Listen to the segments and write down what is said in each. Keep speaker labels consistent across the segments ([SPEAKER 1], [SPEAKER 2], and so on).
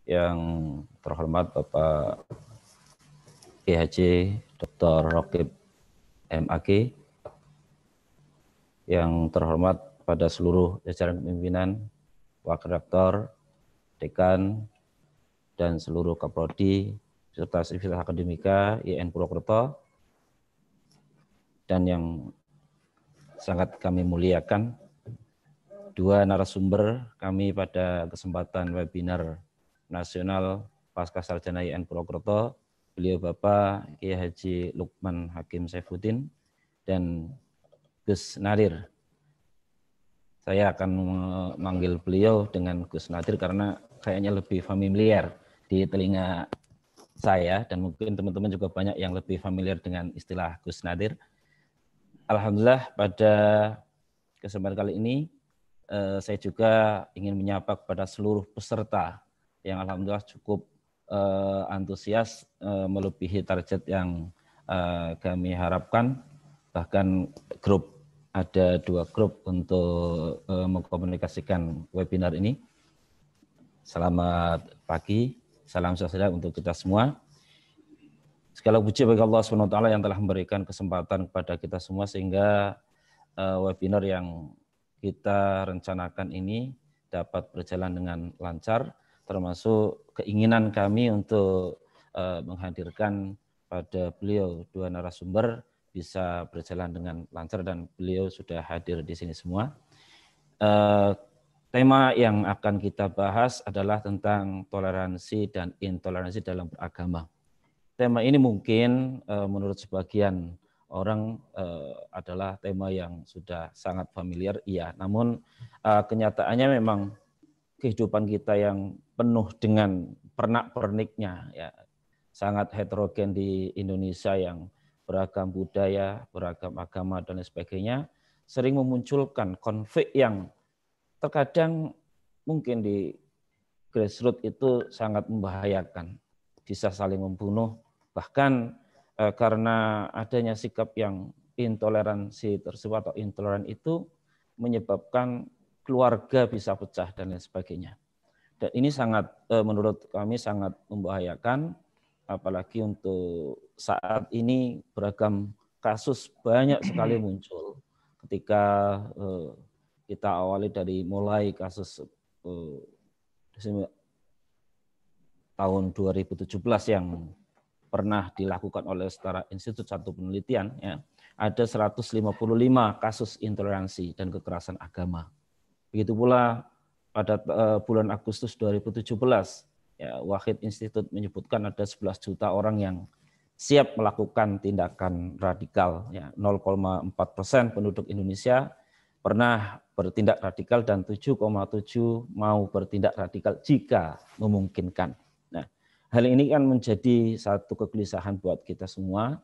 [SPEAKER 1] yang terhormat Bapak Kiai Haji Dr. Rokib MAG, yang terhormat pada seluruh jajaran pimpinan, wakil rektor, dekan, dan seluruh kaprodi, serta sivitas akademika IAIN Purwokerto, dan yang sangat kami muliakan, dua narasumber kami pada kesempatan webinar nasional Pasca Sarjana IAIN Purwokerto, beliau Bapak Kiai Haji Lukman Hakim Saifuddin dan Gus Nadir. Saya akan memanggil beliau dengan Gus Nadir karena kayaknya lebih familiar di telinga saya, dan mungkin teman-teman juga banyak yang lebih familiar dengan istilah Gus Nadir. Alhamdulillah pada kesempatan kali ini saya juga ingin menyapa kepada seluruh peserta yang alhamdulillah cukup antusias melebihi target yang kami harapkan. Bahkan ada 2 grup untuk mengkomunikasikan webinar ini. Selamat pagi, salam sejahtera untuk kita semua. Segala puji bagi Allah SWT yang telah memberikan kesempatan kepada kita semua sehingga webinar yang kita rencanakan ini dapat berjalan dengan lancar, termasuk keinginan kami untuk menghadirkan pada beliau 2 narasumber bisa berjalan dengan lancar, dan beliau sudah hadir di sini semua. Tema yang akan kita bahas adalah tentang toleransi dan intoleransi dalam beragama. Tema ini mungkin menurut sebagian orang adalah tema yang sudah sangat familiar, iya. Namun kenyataannya memang kehidupan kita yang penuh dengan pernak-perniknya, ya, sangat heterogen di Indonesia yang beragam budaya, beragam agama, dan lain sebagainya, sering memunculkan konflik yang terkadang mungkin di grassroots itu sangat membahayakan, bisa saling membunuh, bahkan karena adanya sikap yang intoleransi tersebut atau intoleran itu menyebabkan keluarga bisa pecah dan lain sebagainya. Dan ini sangat menurut kami sangat membahayakan, apalagi untuk saat ini beragam kasus banyak sekali muncul. Ketika kita awali dari mulai kasus tahun 2017 yang pernah dilakukan oleh Setara Institut satu penelitian, ya, ada 155 kasus intoleransi dan kekerasan agama. Begitu pula pada bulan Agustus 2017, ya, Wahid Institut menyebutkan ada 11 juta orang yang siap melakukan tindakan radikal. Ya, 0,4% penduduk Indonesia pernah bertindak radikal dan 7,7 mau bertindak radikal jika memungkinkan. Nah, hal ini kan menjadi satu kegelisahan buat kita semua,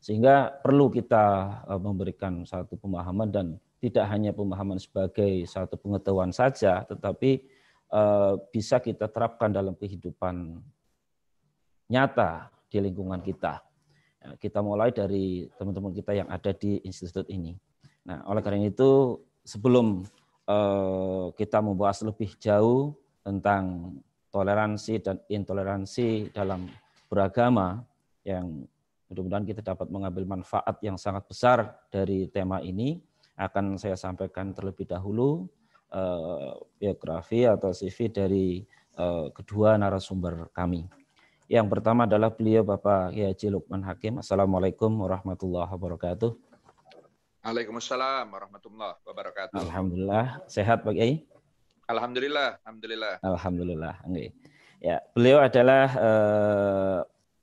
[SPEAKER 1] sehingga perlu kita memberikan satu pemahaman, dan tidak hanya pemahaman sebagai satu pengetahuan saja, tetapi bisa kita terapkan dalam kehidupan nyata di lingkungan kita. Kita mulai dari teman-teman kita yang ada di institut ini. Nah, oleh karena itu, sebelum kita membahas lebih jauh tentang toleransi dan intoleransi dalam beragama, yang mudah-mudahan kita dapat mengambil manfaat yang sangat besar dari tema ini, akan saya sampaikan terlebih dahulu biografi atau CV dari kedua narasumber kami. Yang pertama adalah beliau Bapak Kiai Haji Lukman Hakim. Assalamualaikum warahmatullahi wabarakatuh.
[SPEAKER 2] Waalaikumsalam warahmatullahi wabarakatuh.
[SPEAKER 1] Alhamdulillah, sehat Pak Kiai?
[SPEAKER 2] Alhamdulillah, alhamdulillah.
[SPEAKER 1] Alhamdulillah. Ya, beliau adalah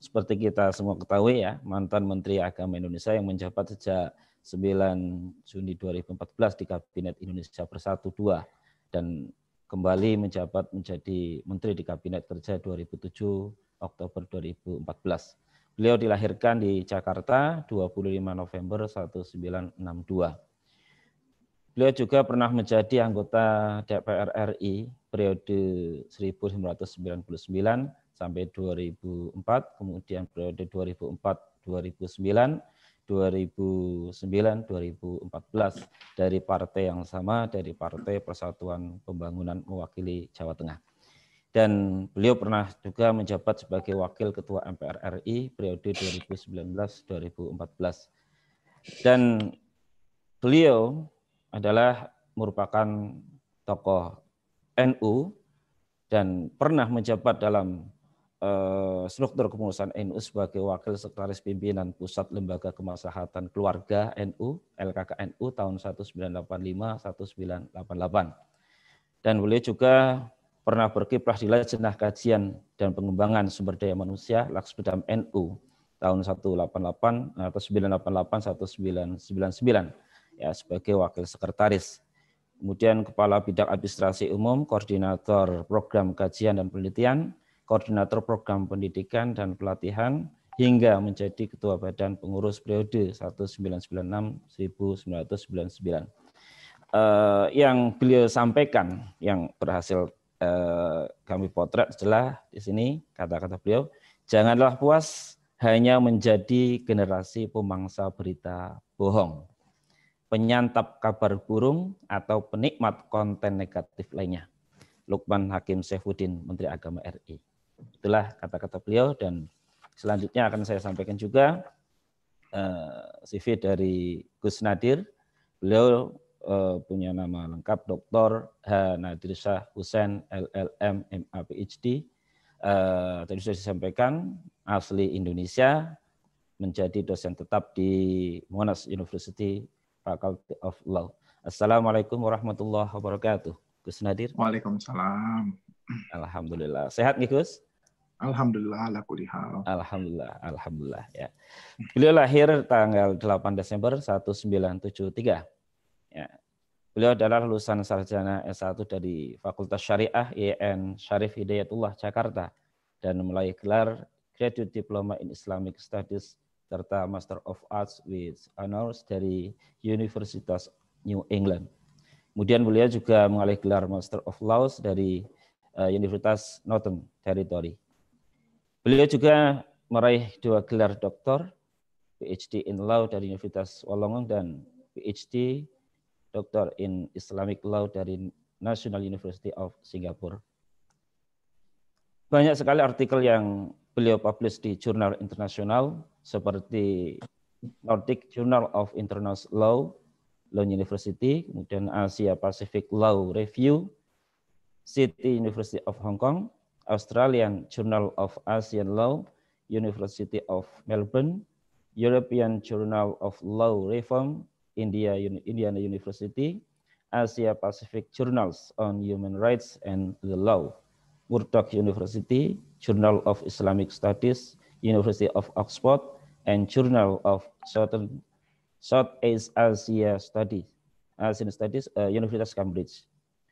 [SPEAKER 1] seperti kita semua ketahui, ya, mantan Menteri Agama Indonesia yang menjabat sejak 9 Juni 2014 di Kabinet Indonesia Bersatu II, dan kembali menjabat menjadi Menteri di Kabinet Kerja 2007 Oktober 2014. Beliau dilahirkan di Jakarta 25 November 1962. Beliau juga pernah menjadi anggota DPR RI periode 1999 sampai 2004, kemudian periode 2004-2009, 2009-2014 dari partai yang sama, dari Partai Persatuan Pembangunan mewakili Jawa Tengah. dan beliau pernah juga menjabat sebagai Wakil Ketua MPR RI periode 2019-2014. Dan beliau adalah merupakan tokoh NU dan pernah menjabat dalam struktur kepengurusan NU sebagai Wakil Sekretaris Pimpinan Pusat Lembaga Kemaslahatan Keluarga NU, LKKNU tahun 1985-1988. Dan beliau juga pernah berkiprah di Lajnah Kajian dan Pengembangan Sumber Daya Manusia Lakspedam NU tahun 188 atau 988-1999 ya sebagai Wakil Sekretaris. Kemudian Kepala Bidang Administrasi Umum, Koordinator Program Kajian dan Penelitian, Koordinator Program Pendidikan dan Pelatihan, hingga menjadi Ketua Badan Pengurus periode 1996-1999. Yang beliau sampaikan, yang berhasil kami potret adalah di sini kata-kata beliau, janganlah puas hanya menjadi generasi pemangsa berita bohong, penyantap kabar burung, atau penikmat konten negatif lainnya. Lukman Hakim Saifuddin, Menteri Agama RI. Itulah kata-kata beliau, dan selanjutnya akan saya sampaikan juga CV dari Gus Nadir. Beliau punya nama lengkap Dr. H. Nadir Shah Hussein LLM MA PhD. Tadi sudah disampaikan, asli Indonesia, menjadi dosen tetap di Monash University Faculty of Law. Assalamualaikum warahmatullahi wabarakatuh. Gus Nadir.
[SPEAKER 3] Waalaikumsalam.
[SPEAKER 1] Alhamdulillah. Sehat nih Gus?
[SPEAKER 3] Alhamdulillah ala kulli hal.
[SPEAKER 1] Alhamdulillah ya. Beliau lahir tanggal 8 Desember 1973. Ya. Beliau adalah lulusan sarjana S1 dari Fakultas Syariah IAIN Syarif Hidayatullah Jakarta dan mulai gelar Graduate Diploma in Islamic Studies serta Master of Arts with Honors dari Universitas New England. Kemudian beliau juga mengalih gelar Master of Laws dari Universitas Northern Territory. Beliau juga meraih 2 gelar doktor, PhD in Law dari Universitas Wollongong dan PhD Doctor in Islamic Law dari National University of Singapore. Banyak sekali artikel yang beliau publish di jurnal internasional seperti Nordic Journal of International Law, London University, kemudian Asia Pacific Law Review, City University of Hong Kong, Australian Journal of Asian Law, University of Melbourne, European Journal of Law Reform, Indiana University, Asia Pacific Journals on Human Rights and the Law, Murdoch University, Journal of Islamic Studies, University of Oxford, and Journal of Southeast Asia Studies, Universitas Cambridge.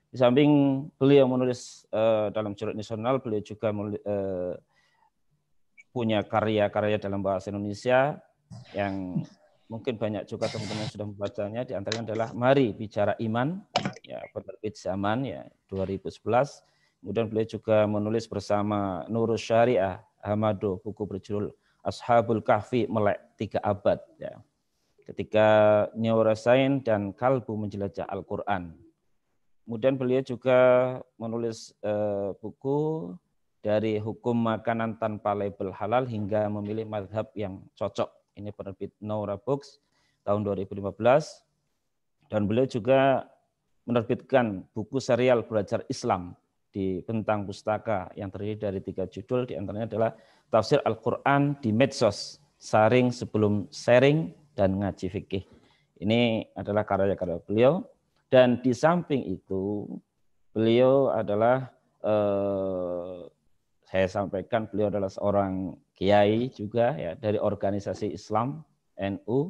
[SPEAKER 1] Di samping beliau menulis dalam jurnal nasional, beliau juga punya karya-karya dalam bahasa Indonesia yang mungkin banyak juga teman-teman sudah membacanya. Di antaranya adalah Mari Bicara Iman, ya, penerbit Zaman, ya, 2011. Kemudian beliau juga menulis bersama Nurus Syariah Hamado buku berjudul Ashabul Kahfi Melek 3 Abad, ya. Ketika Neuroscience dan Kalbu Menjelajah Al-Quran. Kemudian beliau juga menulis buku dari hukum makanan tanpa label halal hingga memilih mazhab yang cocok. Ini penerbit Naura Books tahun 2015. Dan beliau juga menerbitkan buku serial Belajar Islam di Bentang Pustaka yang terdiri dari 3 judul, di antaranya adalah Tafsir Al-Quran di Medsos, Saring Sebelum Sharing, dan Ngaji Fikih. Ini adalah karya-karya beliau. Dan di samping itu, beliau adalah, saya sampaikan, beliau adalah seorang kiai juga, ya, dari organisasi Islam NU,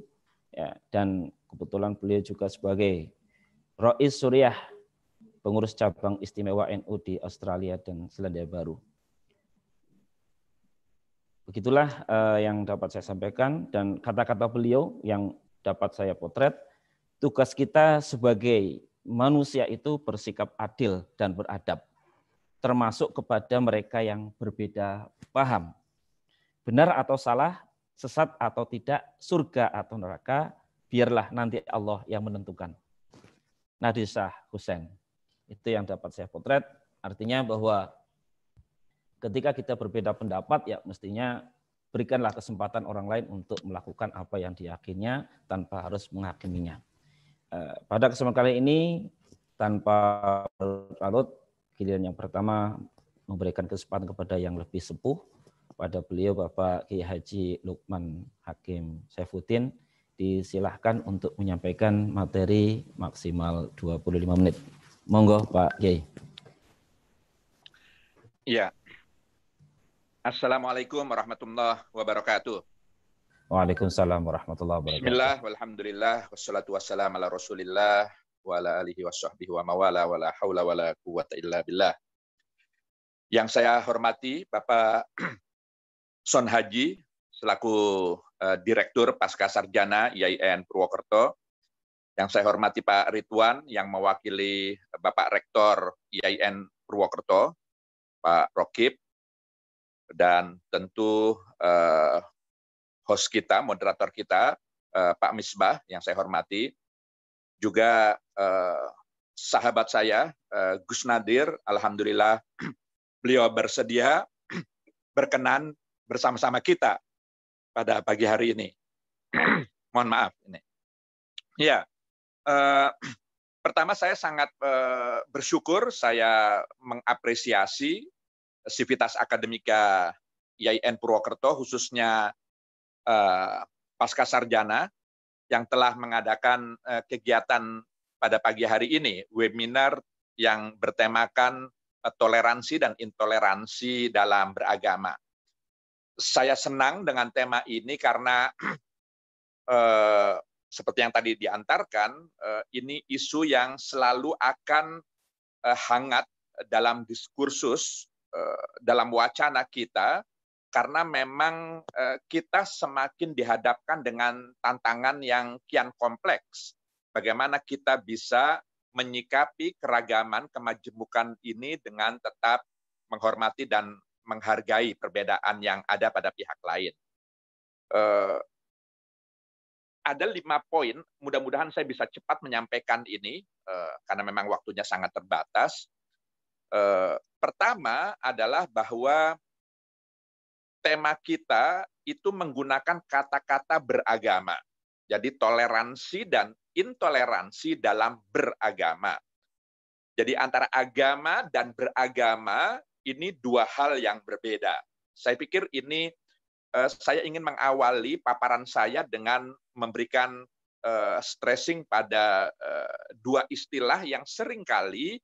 [SPEAKER 1] ya, dan kebetulan beliau juga sebagai Rois Suriah, pengurus cabang istimewa NU di Australia dan Selandia Baru. Begitulah yang dapat saya sampaikan, dan kata-kata beliau yang dapat saya potret. Tugas kita sebagai manusia itu bersikap adil dan beradab, termasuk kepada mereka yang berbeda paham. Benar atau salah, sesat atau tidak, surga atau neraka, biarlah nanti Allah yang menentukan. Nadir Shah Hussein. Itu yang dapat saya potret, artinya bahwa ketika kita berbeda pendapat, ya mestinya berikanlah kesempatan orang lain untuk melakukan apa yang diyakininya tanpa harus menghakiminya. Pada kesempatan kali ini, tanpa berlarut, giliran yang pertama memberikan kesempatan kepada yang lebih sepuh, pada beliau Bapak Kiai Haji Lukman Hakim Saifuddin, disilahkan untuk menyampaikan materi maksimal 25 menit. Monggo Pak Kiai.
[SPEAKER 2] Iya. Assalamualaikum warahmatullahi wabarakatuh.
[SPEAKER 1] Waalaikumsalam warahmatullahi wabarakatuh.
[SPEAKER 2] Bismillah, walhamdulillah, wassalatu wassalamu ala rasulillah, wa ala alihi wa sahbihi wa mawala, wa la hawla wa la quwwata illa billah. Yang saya hormati Bapak Son Haji, selaku Direktur Pasca Sarjana IAIN Purwokerto. Yang saya hormati Pak Ridwan, yang mewakili Bapak Rektor IAIN Purwokerto, Pak Rokib, dan tentu host kita, moderator kita, Pak Misbah, yang saya hormati. Juga sahabat saya, Gus Nadir, alhamdulillah beliau bersedia berkenan bersama-sama kita pada pagi hari ini. Mohon maaf ini. Ya, pertama saya sangat bersyukur, saya mengapresiasi Sivitas Akademika IAIN Purwokerto, khususnya Pasca Sarjana, yang telah mengadakan kegiatan pada pagi hari ini, webinar yang bertemakan toleransi dan intoleransi dalam beragama. Saya senang dengan tema ini karena seperti yang tadi diantarkan, ini isu yang selalu akan hangat dalam diskursus, dalam wacana kita, karena memang kita semakin dihadapkan dengan tantangan yang kian kompleks. Bagaimana kita bisa menyikapi keragaman, kemajemukan ini dengan tetap menghormati dan menghargai perbedaan yang ada pada pihak lain. Ada 5 poin, mudah-mudahan saya bisa cepat menyampaikan ini, karena memang waktunya sangat terbatas. Pertama adalah bahwa tema kita itu menggunakan kata-kata beragama. Jadi toleransi dan intoleransi dalam beragama. Jadi antara agama dan beragama ini 2 hal yang berbeda. Saya pikir ini saya ingin mengawali paparan saya dengan memberikan stressing pada 2 istilah yang seringkali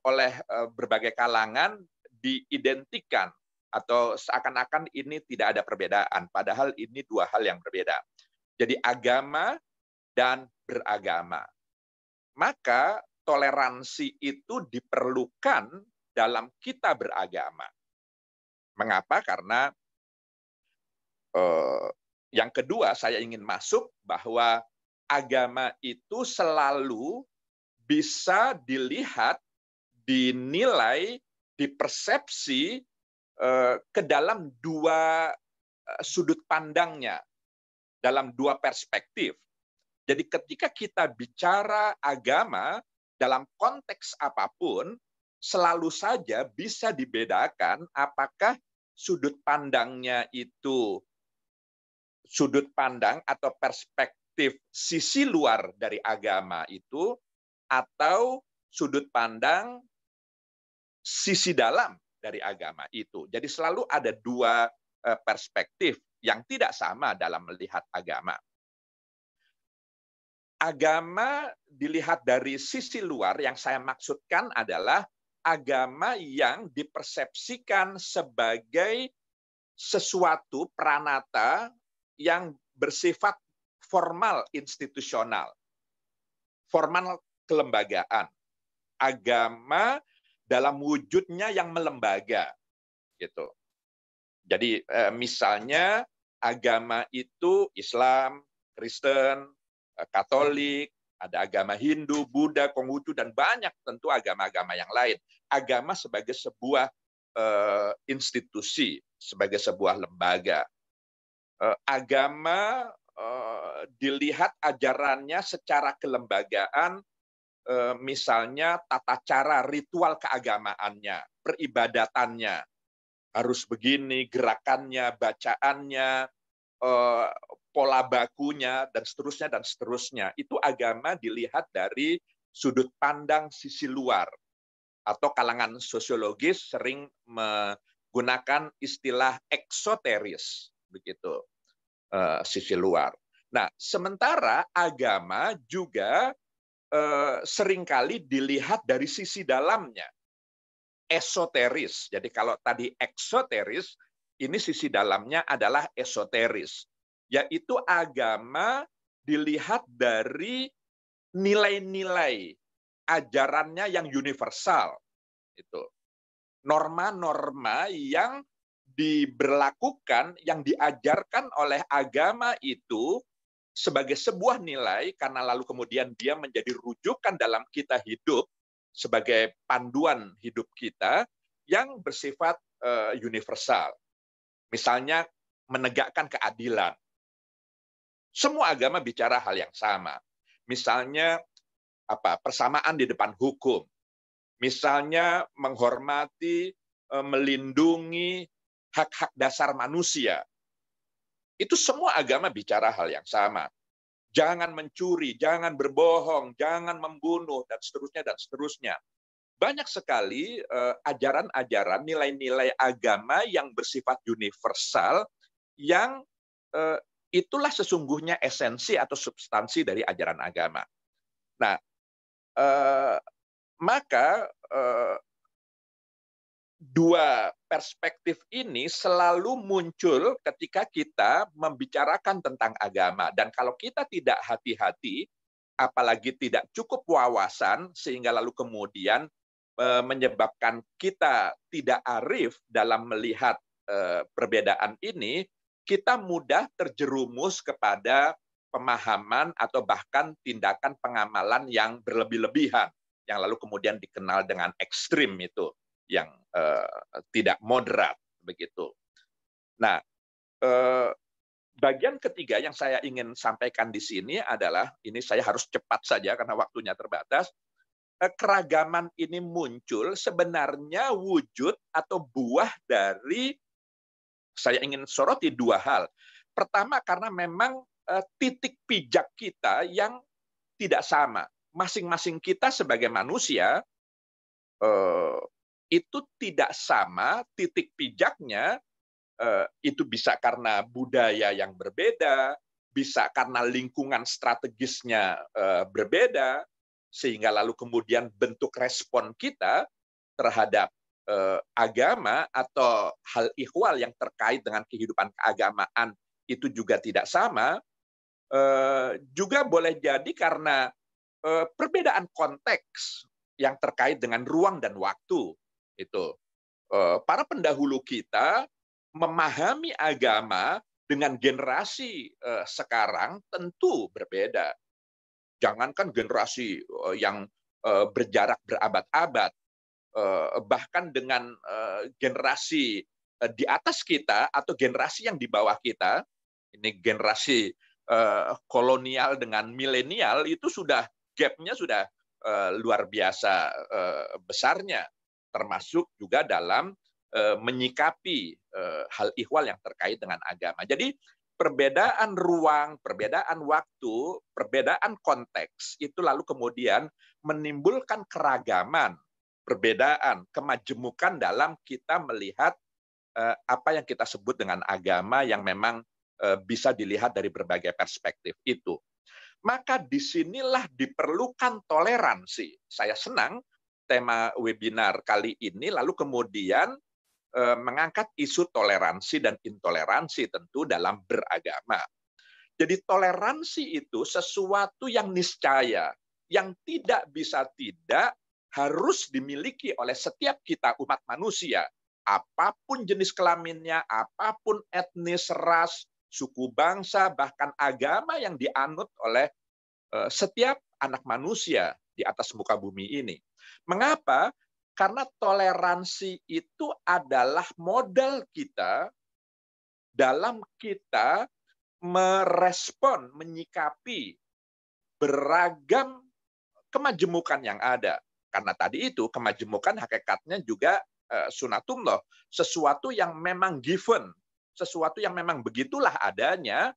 [SPEAKER 2] oleh berbagai kalangan diidentikan atau seakan-akan ini tidak ada perbedaan, padahal ini 2 hal yang berbeda. Jadi agama dan beragama. Maka toleransi itu diperlukan dalam kita beragama. Mengapa? Karena yang kedua saya ingin masuk bahwa agama itu selalu bisa dilihat, dinilai, dipersepsi ke dalam 2 sudut pandangnya, dalam 2 perspektif. Jadi ketika kita bicara agama dalam konteks apapun, selalu saja bisa dibedakan apakah sudut pandangnya itu sudut pandang atau perspektif sisi luar dari agama itu, atau sudut pandang sisi dalam dari agama itu. Jadi selalu ada 2 perspektif yang tidak sama dalam melihat agama. Agama dilihat dari sisi luar, yang saya maksudkan adalah agama yang dipersepsikan sebagai sesuatu pranata yang bersifat formal institusional, formal kelembagaan. Agama dalam wujudnya yang melembaga, gitu. Jadi misalnya agama itu Islam, Kristen, Katolik, ada agama Hindu, Buddha, Konghucu, dan banyak tentu agama-agama yang lain. Agama sebagai sebuah institusi, sebagai sebuah lembaga. Agama dilihat ajarannya secara kelembagaan, misalnya tata cara ritual keagamaannya, peribadatannya, harus begini, gerakannya, bacaannya, pola bakunya, dan seterusnya. Itu agama dilihat dari sudut pandang sisi luar. Atau kalangan sosiologis sering menggunakan istilah eksoteris, begitu, sisi luar. Nah, sementara agama juga seringkali dilihat dari sisi dalamnya, esoteris. Jadi kalau tadi eksoteris, ini sisi dalamnya adalah esoteris, yaitu agama dilihat dari nilai-nilai ajarannya yang universal. Itu norma-norma yang diberlakukan, yang diajarkan oleh agama itu sebagai sebuah nilai, karena lalu kemudian dia menjadi rujukan dalam kita hidup sebagai panduan hidup kita yang bersifat universal. Misalnya menegakkan keadilan. Semua agama bicara hal yang sama. Misalnya persamaan di depan hukum. Misalnya menghormati, melindungi hak-hak dasar manusia. Itu semua agama bicara hal yang sama. Jangan mencuri, jangan berbohong, jangan membunuh, dan seterusnya. Banyak sekali ajaran-ajaran, nilai-nilai agama yang bersifat universal, yang itulah sesungguhnya esensi atau substansi dari ajaran agama. Nah, maka dua perspektif ini selalu muncul ketika kita membicarakan tentang agama. Dan kalau kita tidak hati-hati, apalagi tidak cukup wawasan, sehingga lalu kemudian menyebabkan kita tidak arif dalam melihat perbedaan ini, kita mudah terjerumus kepada pemahaman atau bahkan tindakan pengamalan yang berlebih-lebihan, yang lalu kemudian dikenal dengan ekstrim itu, yang tidak moderat, begitu. Nah, bagian ketiga yang saya ingin sampaikan di sini adalah, ini saya harus cepat saja karena waktunya terbatas. Keragaman ini muncul sebenarnya wujud atau buah dari, saya ingin soroti dua hal. Pertama, karena memang titik pijak kita yang tidak sama. Masing-masing kita sebagai manusia itu tidak sama titik pijaknya. Itu bisa karena budaya yang berbeda, bisa karena lingkungan strategisnya berbeda, sehingga lalu kemudian bentuk respon kita terhadap agama atau hal ihwal yang terkait dengan kehidupan keagamaan itu juga tidak sama. Juga boleh jadi karena perbedaan konteks yang terkait dengan ruang dan waktu. Itu para pendahulu kita memahami agama dengan generasi sekarang tentu berbeda. Jangankan generasi yang berjarak berabad-abad, bahkan dengan generasi di atas kita atau generasi yang di bawah kita, ini generasi kolonial dengan milenial, itu sudah gap-nya sudah luar biasa besarnya, termasuk juga dalam menyikapi hal ihwal yang terkait dengan agama. Jadi perbedaan ruang, perbedaan waktu, perbedaan konteks itu lalu kemudian menimbulkan keragaman, perbedaan, kemajemukan dalam kita melihat apa yang kita sebut dengan agama yang memang bisa dilihat dari berbagai perspektif itu. Maka disinilah diperlukan toleransi. Saya senang tema webinar kali ini lalu kemudian mengangkat isu toleransi dan intoleransi tentu dalam beragama. Jadi toleransi itu sesuatu yang niscaya, yang tidak bisa tidak harus dimiliki oleh setiap kita umat manusia, apapun jenis kelaminnya, apapun etnis, ras, suku bangsa, bahkan agama yang dianut oleh setiap anak manusia di atas muka bumi ini. Mengapa? Karena toleransi itu adalah modal kita dalam kita merespon, menyikapi beragam kemajemukan yang ada. Karena tadi itu kemajemukan hakikatnya juga sunatullah, sesuatu yang memang given, sesuatu yang memang begitulah adanya,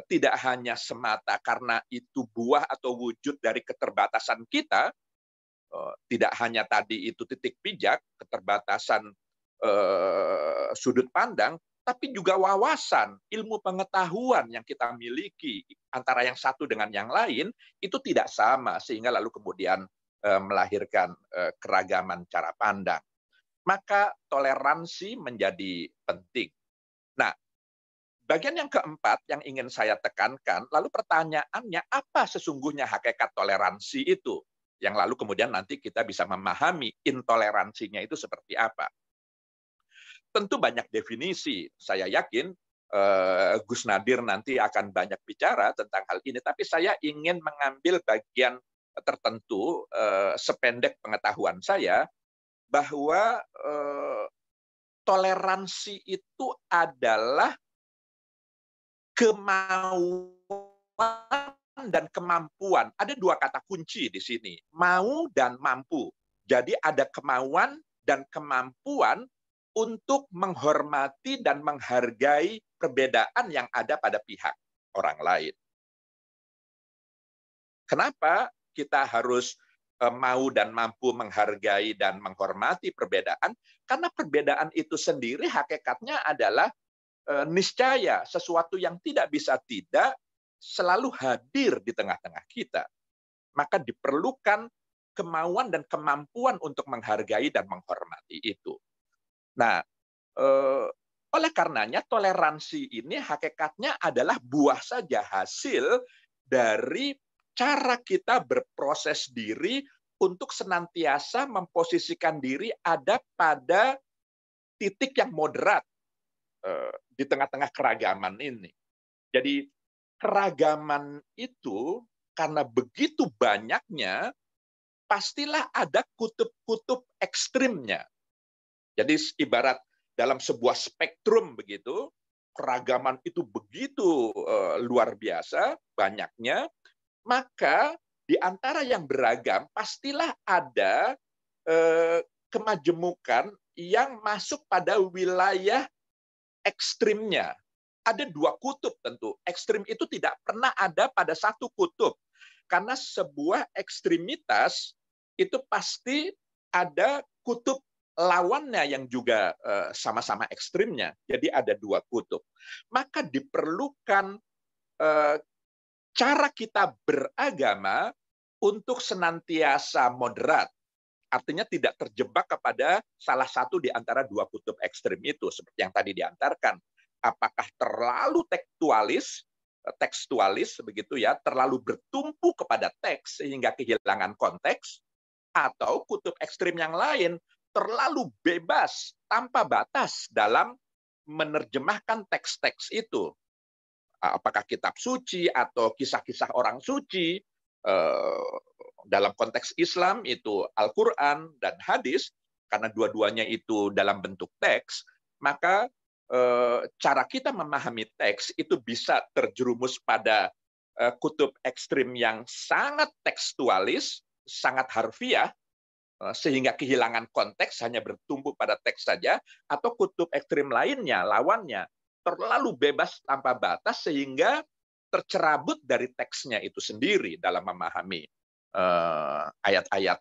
[SPEAKER 2] tidak hanya semata karena itu buah atau wujud dari keterbatasan kita, tidak hanya tadi itu titik pijak, keterbatasan sudut pandang, tapi juga wawasan, ilmu pengetahuan yang kita miliki antara yang satu dengan yang lain itu tidak sama, sehingga lalu kemudian melahirkan keragaman cara pandang. Maka toleransi menjadi penting. Nah, bagian yang keempat yang ingin saya tekankan, lalu pertanyaannya apa sesungguhnya hakikat toleransi itu? Yang lalu kemudian nanti kita bisa memahami intoleransinya itu seperti apa. Tentu banyak definisi, saya yakin Gus Nadir nanti akan banyak bicara tentang hal ini, tapi saya ingin mengambil bagian tertentu sependek pengetahuan saya, bahwa toleransi itu adalah kemauan dan kemampuan. Ada dua kata kunci di sini, mau dan mampu. Jadi ada kemauan dan kemampuan untuk menghormati dan menghargai perbedaan yang ada pada pihak orang lain. Kenapa kita harus mau dan mampu menghargai dan menghormati perbedaan? Karena perbedaan itu sendiri hakikatnya adalah niscaya sesuatu yang tidak bisa tidak selalu hadir di tengah-tengah kita. Maka diperlukan kemauan dan kemampuan untuk menghargai dan menghormati itu. Nah, oleh karenanya toleransi ini hakikatnya adalah buah saja hasil dari cara kita berproses diri untuk senantiasa memposisikan diri ada pada titik yang moderat di tengah-tengah keragaman ini. Jadi keragaman itu karena begitu banyaknya, pastilah ada kutub-kutub ekstrimnya. Jadi ibarat dalam sebuah spektrum begitu, keragaman itu begitu luar biasa banyaknya, maka di antara yang beragam pastilah ada kemajemukan yang masuk pada wilayah ekstrimnya. Ada dua kutub tentu. Ekstrim itu tidak pernah ada pada satu kutub. Karena sebuah ekstremitas itu pasti ada kutub lawannya yang juga sama-sama ekstrimnya. Jadi ada dua kutub. Maka diperlukan cara kita beragama untuk senantiasa moderat. Artinya tidak terjebak kepada salah satu di antara dua kutub ekstrim itu. Seperti yang tadi diantarkan. Apakah terlalu tekstualis begitu ya, terlalu bertumpu kepada teks sehingga kehilangan konteks, atau kutub ekstrim yang lain terlalu bebas tanpa batas dalam menerjemahkan teks-teks itu. Apakah kitab suci atau kisah-kisah orang suci, dalam konteks Islam itu Al-Quran dan hadis, karena dua-duanya itu dalam bentuk teks, maka cara kita memahami teks itu bisa terjerumus pada kutub ekstrim yang sangat tekstualis, sangat harfiah, sehingga kehilangan konteks hanya bertumpu pada teks saja, atau kutub ekstrim lainnya, lawannya, terlalu bebas tanpa batas sehingga tercerabut dari teksnya itu sendiri dalam memahami ayat-ayat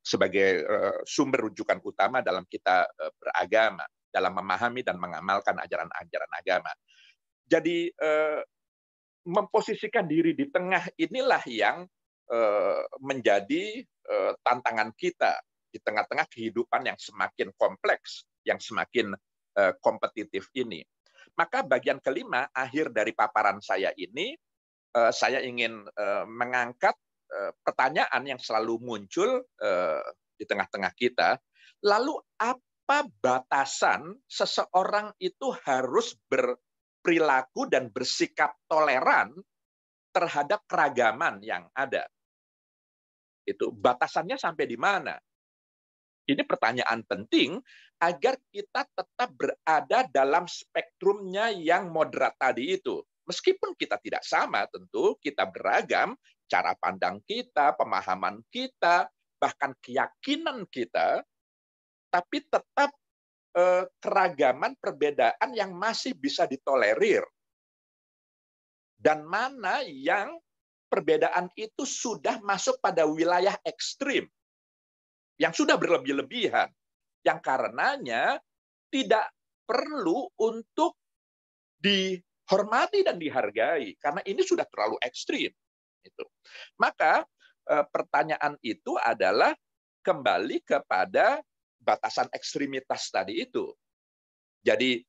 [SPEAKER 2] sebagai sumber rujukan utama dalam kita beragama, dalam memahami dan mengamalkan ajaran-ajaran agama. Jadi memposisikan diri di tengah inilah yang menjadi tantangan kita di tengah-tengah kehidupan yang semakin kompleks, yang semakin kompetitif ini. Maka bagian kelima, akhir dari paparan saya ini, saya ingin mengangkat pertanyaan yang selalu muncul di tengah-tengah kita. Lalu apa batasan seseorang itu harus berperilaku dan bersikap toleran terhadap keragaman yang ada? Itu batasannya sampai di mana? Ini pertanyaan penting agar kita tetap berada dalam spektrumnya yang moderat tadi itu. Meskipun kita tidak sama, tentu kita beragam, cara pandang kita, pemahaman kita, bahkan keyakinan kita, tapi tetap keragaman perbedaan yang masih bisa ditolerir. Dan mana yang perbedaan itu sudah masuk pada wilayah ekstrim, yang sudah berlebih-lebihan, yang karenanya tidak perlu untuk dihormati dan dihargai, karena ini sudah terlalu ekstrim. Maka pertanyaan itu adalah kembali kepada batasan ekstremitas tadi itu. Jadi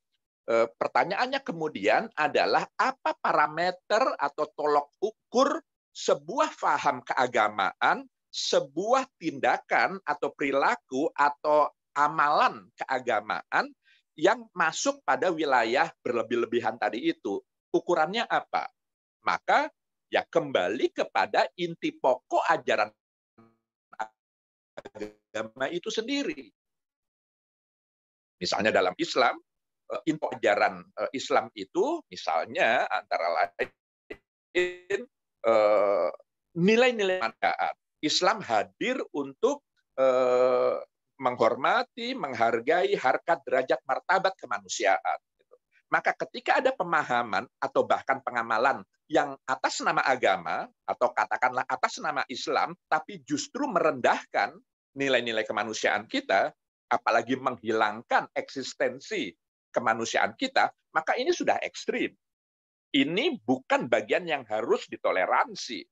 [SPEAKER 2] pertanyaannya kemudian adalah apa parameter atau tolok ukur sebuah paham keagamaan, sebuah tindakan atau perilaku atau amalan keagamaan yang masuk pada wilayah berlebih-lebihan tadi itu. Ukurannya apa? Maka ya kembali kepada inti pokok ajaran agama itu sendiri. Misalnya dalam Islam, inti ajaran Islam itu misalnya antara lain nilai-nilai kemanusiaan. Islam hadir untuk menghormati, menghargai harkat, derajat, martabat kemanusiaan. Maka ketika ada pemahaman atau bahkan pengamalan yang atas nama agama atau katakanlah atas nama Islam, tapi justru merendahkan nilai-nilai kemanusiaan kita, apalagi menghilangkan eksistensi kemanusiaan kita, maka ini sudah ekstrim. Ini bukan bagian yang harus ditoleransi.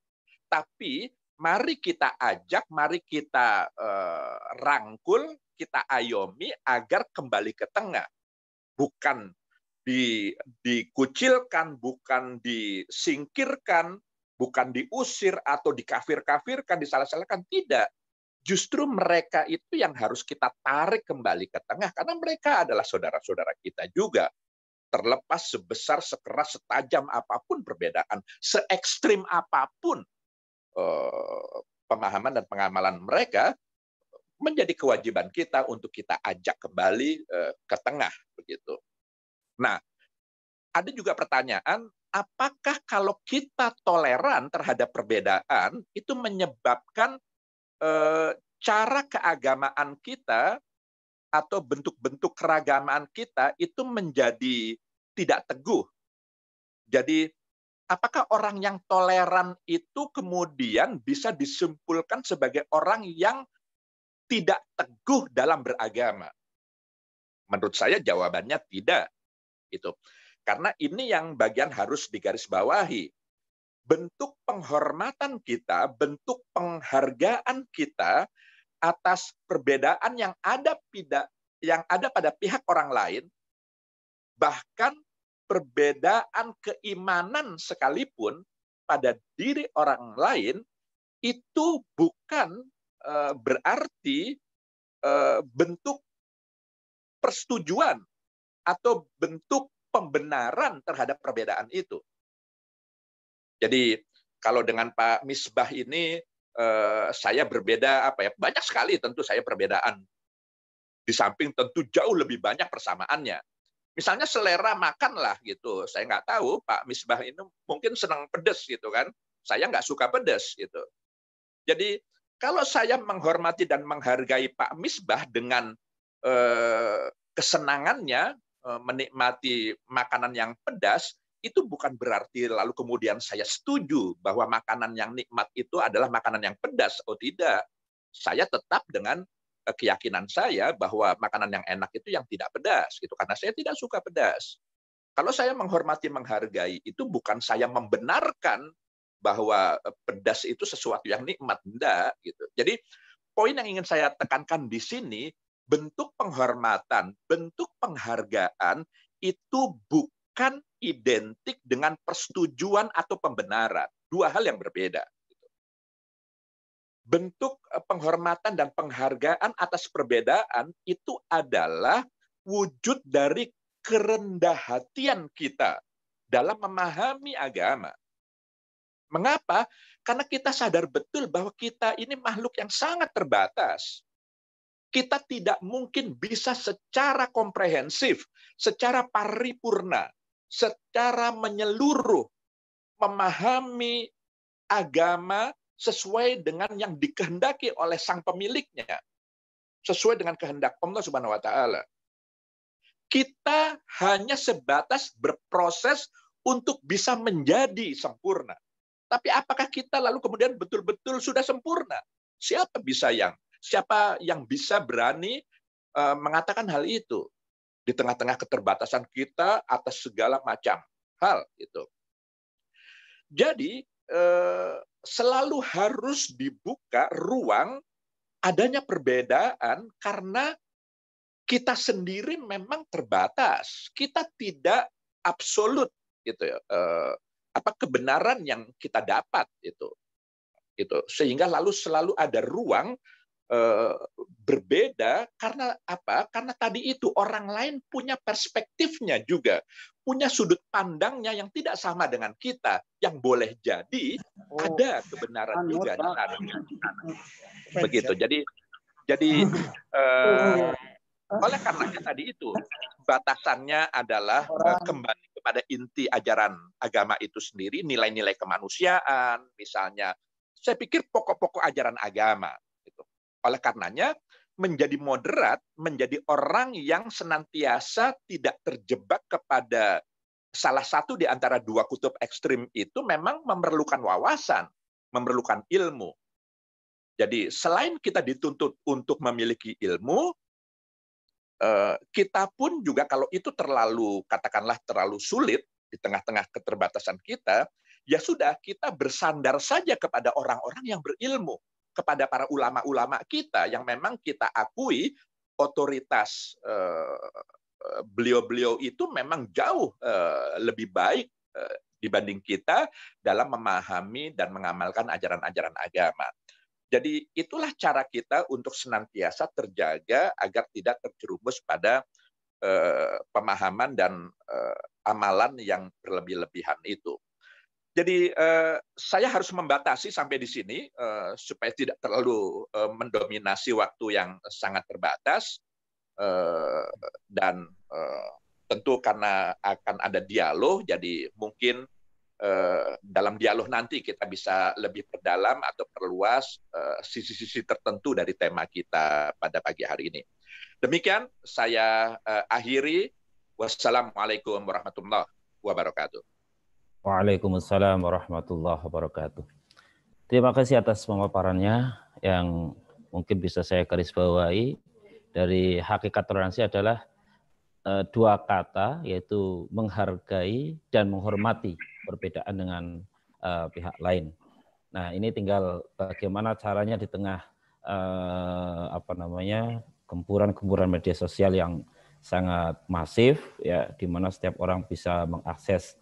[SPEAKER 2] Tapi mari kita ajak, mari kita rangkul, kita ayomi agar kembali ke tengah. Bukan dikucilkan, bukan disingkirkan, bukan diusir atau dikafir-kafirkan, disalah-salahkan. Tidak. Justru mereka itu yang harus kita tarik kembali ke tengah, karena mereka adalah saudara-saudara kita juga. Terlepas sebesar, sekeras, setajam apapun perbedaan, se-ekstrim apapun pemahaman dan pengamalan mereka, menjadi kewajiban kita untuk kita ajak kembali ke tengah. Begitu. Nah, ada juga pertanyaan, apakah kalau kita toleran terhadap perbedaan, itu menyebabkan cara keagamaan kita atau bentuk-bentuk keragamaan kita itu menjadi tidak teguh. Jadi, apakah orang yang toleran itu kemudian bisa disimpulkan sebagai orang yang tidak teguh dalam beragama? Menurut saya jawabannya tidak. Itu. Karena ini yang bagian harus digarisbawahi. Bentuk penghormatan kita, bentuk penghargaan kita atas perbedaan yang ada pada pihak orang lain, bahkan perbedaan keimanan sekalipun pada diri orang lain, itu bukan berarti bentuk persetujuan atau bentuk pembenaran terhadap perbedaan itu. Jadi kalau dengan Pak Misbah ini saya berbeda banyak sekali tentu saya perbedaan. Di samping tentu jauh lebih banyak persamaannya. Misalnya selera makan lah gitu. Saya nggak tahu Pak Misbah ini mungkin senang pedas gitu kan. Saya nggak suka pedas gitu. Jadi kalau saya menghormati dan menghargai Pak Misbah dengan kesenangannya menikmati makanan yang pedas, itu bukan berarti lalu kemudian saya setuju bahwa makanan yang nikmat itu adalah makanan yang pedas. Oh tidak. Saya tetap dengan keyakinan saya bahwa makanan yang enak itu yang tidak pedas gitu, karena saya tidak suka pedas. Kalau saya menghormati, menghargai, itu bukan saya membenarkan bahwa pedas itu sesuatu yang nikmat, enggak gitu. Jadi poin yang ingin saya tekankan di sini, bentuk penghormatan, bentuk penghargaan itu bukan identik dengan persetujuan atau pembenaran. Dua hal yang berbeda. Bentuk penghormatan dan penghargaan atas perbedaan itu adalah wujud dari kerendah hatian kita dalam memahami agama. Mengapa? Karena kita sadar betul bahwa kita ini makhluk yang sangat terbatas. Kita tidak mungkin bisa secara komprehensif, secara paripurna, secara menyeluruh memahami agama sesuai dengan yang dikehendaki oleh sang pemiliknya. sesuai dengan kehendak Allah Subhanahu wa taala. Kita hanya sebatas berproses untuk bisa menjadi sempurna. Tapi apakah kita lalu kemudian betul-betul sudah sempurna? Siapa yang bisa berani mengatakan hal itu di tengah-tengah keterbatasan kita atas segala macam hal itu. Jadi selalu harus dibuka ruang adanya perbedaan karena kita sendiri memang terbatas. Kita tidak absolut gitu ya. Kebenaran yang kita dapat itu. Sehingga lalu selalu ada ruang berbeda karena apa? Karena tadi itu orang lain punya perspektifnya juga, punya sudut pandangnya yang tidak sama dengan kita, yang boleh jadi ada kebenaran juga di sana. Begitu. Jadi oleh karenanya tadi itu batasannya adalah kembali kepada inti ajaran agama itu sendiri, nilai-nilai kemanusiaan, misalnya. Saya pikir pokok-pokok ajaran agama. Gitu. Oleh karenanya, menjadi moderat, menjadi orang yang senantiasa tidak terjebak kepada salah satu di antara dua kutub ekstrim itu memang memerlukan wawasan, memerlukan ilmu. Jadi selain kita dituntut untuk memiliki ilmu, kita pun juga kalau itu katakanlah terlalu sulit di tengah-tengah keterbatasan kita, ya sudah kita bersandar saja kepada orang-orang yang berilmu, kepada para ulama-ulama kita yang memang kita akui otoritas beliau-beliau itu memang jauh lebih baik dibanding kita dalam memahami dan mengamalkan ajaran-ajaran agama. Jadi itulah cara kita untuk senantiasa terjaga agar tidak terjerumus pada pemahaman dan amalan yang berlebih-lebihan itu. Jadi saya harus membatasi sampai di sini supaya tidak terlalu mendominasi waktu yang sangat terbatas dan tentu karena akan ada dialog, jadi mungkin dalam dialog nanti kita bisa lebih perdalam atau perluas sisi-sisi tertentu dari tema kita pada pagi hari ini. Demikian saya akhiri. Wassalamualaikum warahmatullahi wabarakatuh.
[SPEAKER 1] Waalaikumsalam warahmatullahi wabarakatuh. Terima kasih atas pemaparannya yang mungkin bisa saya garis bawahi. Dari hakikat toleransi adalah dua kata, yaitu menghargai dan menghormati perbedaan dengan pihak lain. Nah, ini tinggal bagaimana caranya di tengah gempuran-gempuran media sosial yang sangat masif, ya, di mana setiap orang bisa mengakses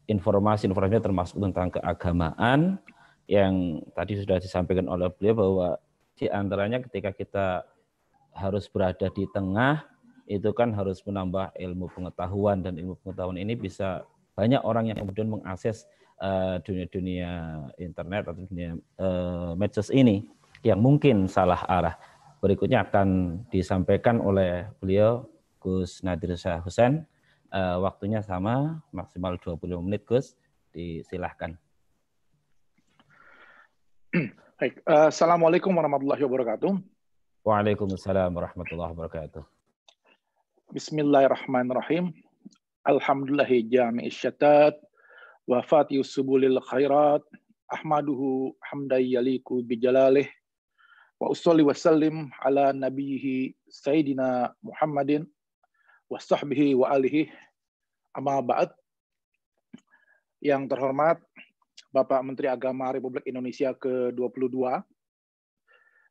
[SPEAKER 1] informasi-informasi termasuk tentang keagamaan yang tadi sudah disampaikan oleh beliau bahwa di antaranya ketika kita harus berada di tengah itu kan harus menambah ilmu pengetahuan, dan ilmu pengetahuan ini bisa banyak orang yang kemudian mengakses dunia-dunia internet atau dunia medsos ini yang mungkin salah arah. Berikutnya akan disampaikan oleh beliau Gus Nadir Shah Hussein. Waktunya sama, maksimal 20 menit, Gus. Disilahkan.
[SPEAKER 3] Baik, Assalamualaikum warahmatullahi wabarakatuh.
[SPEAKER 1] Waalaikumsalam warahmatullahi wabarakatuh.
[SPEAKER 3] Bismillahirrahmanirrahim. Alhamdulillahi jami'is syatat wa fatihus subulil khairat. Ahmaduhu hamday yaliku bijalalih. Wa usolli wa sallim ala nabiyhi Sayyidina Muhammadin wa sahbihi wa alihi amma ba'd. Yang terhormat Bapak Menteri Agama Republik Indonesia ke-22,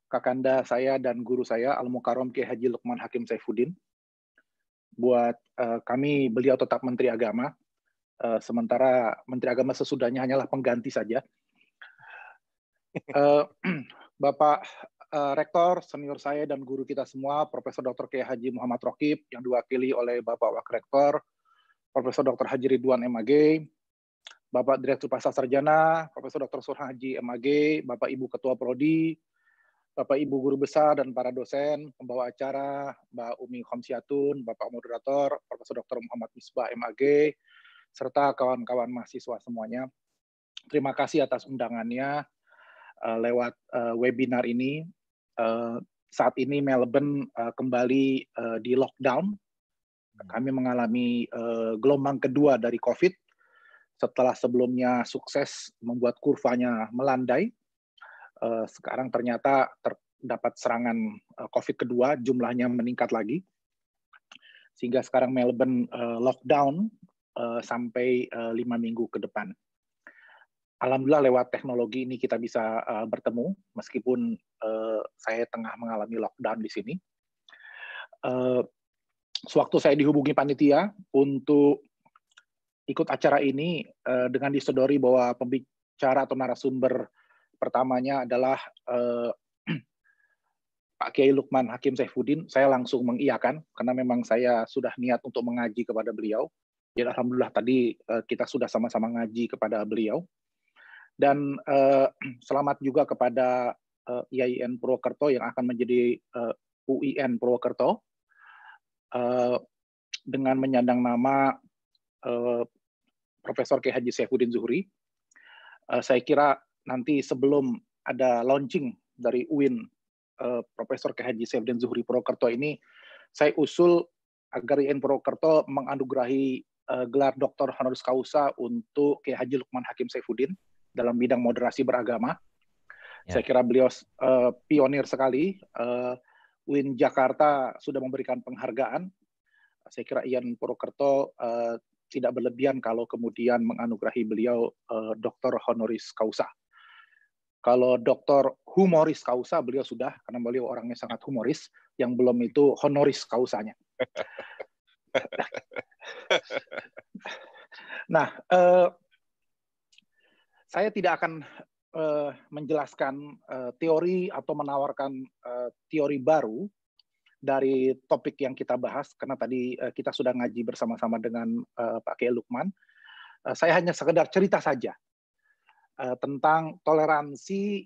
[SPEAKER 3] kakanda saya dan guru saya Al-Mukarram Kiai Haji Lukman Hakim Saifuddin. Buat kami, beliau tetap Menteri Agama, sementara Menteri Agama sesudahnya hanyalah pengganti saja. Bapak Rektor, senior saya dan guru kita semua, Profesor Dr. Kiai Haji Muhammad Rokib, yang diwakili oleh Bapak Wakil Rektor, Profesor Dr. Haji Ridwan MAG, Bapak Direktur Pasar Sarjana, Profesor Dr. Surhan Haji MAG, Bapak Ibu Ketua Prodi, Bapak Ibu Guru Besar dan para dosen, pembawa acara, Mbak Umi Khomsiatun, Bapak Moderator, Profesor Dr. Muhammad Misbah MAG, serta kawan-kawan mahasiswa semuanya. Terima kasih atas undangannya lewat webinar ini. saat ini Melbourne kembali di lockdown. Kami mengalami gelombang kedua dari COVID setelah sebelumnya sukses membuat kurvanya melandai. Sekarang ternyata terdapat serangan COVID kedua, jumlahnya meningkat lagi. Sehingga sekarang Melbourne lockdown sampai 5 minggu ke depan. Alhamdulillah lewat teknologi ini kita bisa bertemu, meskipun saya tengah mengalami lockdown di sini. Sewaktu saya dihubungi panitia untuk ikut acara ini dengan disodori bahwa pembicara atau narasumber pertamanya adalah Pak Kiai Lukman Hakim Saifuddin, saya langsung mengiyakan karena memang saya sudah niat untuk mengaji kepada beliau. Jadi alhamdulillah tadi kita sudah sama-sama ngaji kepada beliau. Dan selamat juga kepada IAIN Purwokerto yang akan menjadi UIN Purwokerto dengan menyandang nama Profesor Kiai Haji Saifuddin Zuhri. Saya kira nanti sebelum ada launching dari UIN Profesor Kiai Haji Saifuddin Zuhri Purwokerto ini, saya usul agar IAIN Purwokerto menganugerahi gelar Dr. Honoris Causa untuk Kiai Haji Lukman Hakim Saifuddin dalam bidang moderasi beragama. Ya. Saya kira beliau pionir sekali. UIN Jakarta sudah memberikan penghargaan. Saya kira IAIN Purwokerto tidak berlebihan kalau kemudian menganugerahi beliau Dr. Honoris Causa. Kalau Dr. Humoris Causa beliau sudah, karena beliau orangnya sangat humoris. Yang belum itu honoris causanya. Nah, saya tidak akan menjelaskan teori atau menawarkan teori baru dari topik yang kita bahas, karena tadi kita sudah ngaji bersama-sama dengan Pak Kiai Lukman. Saya hanya sekedar cerita saja tentang toleransi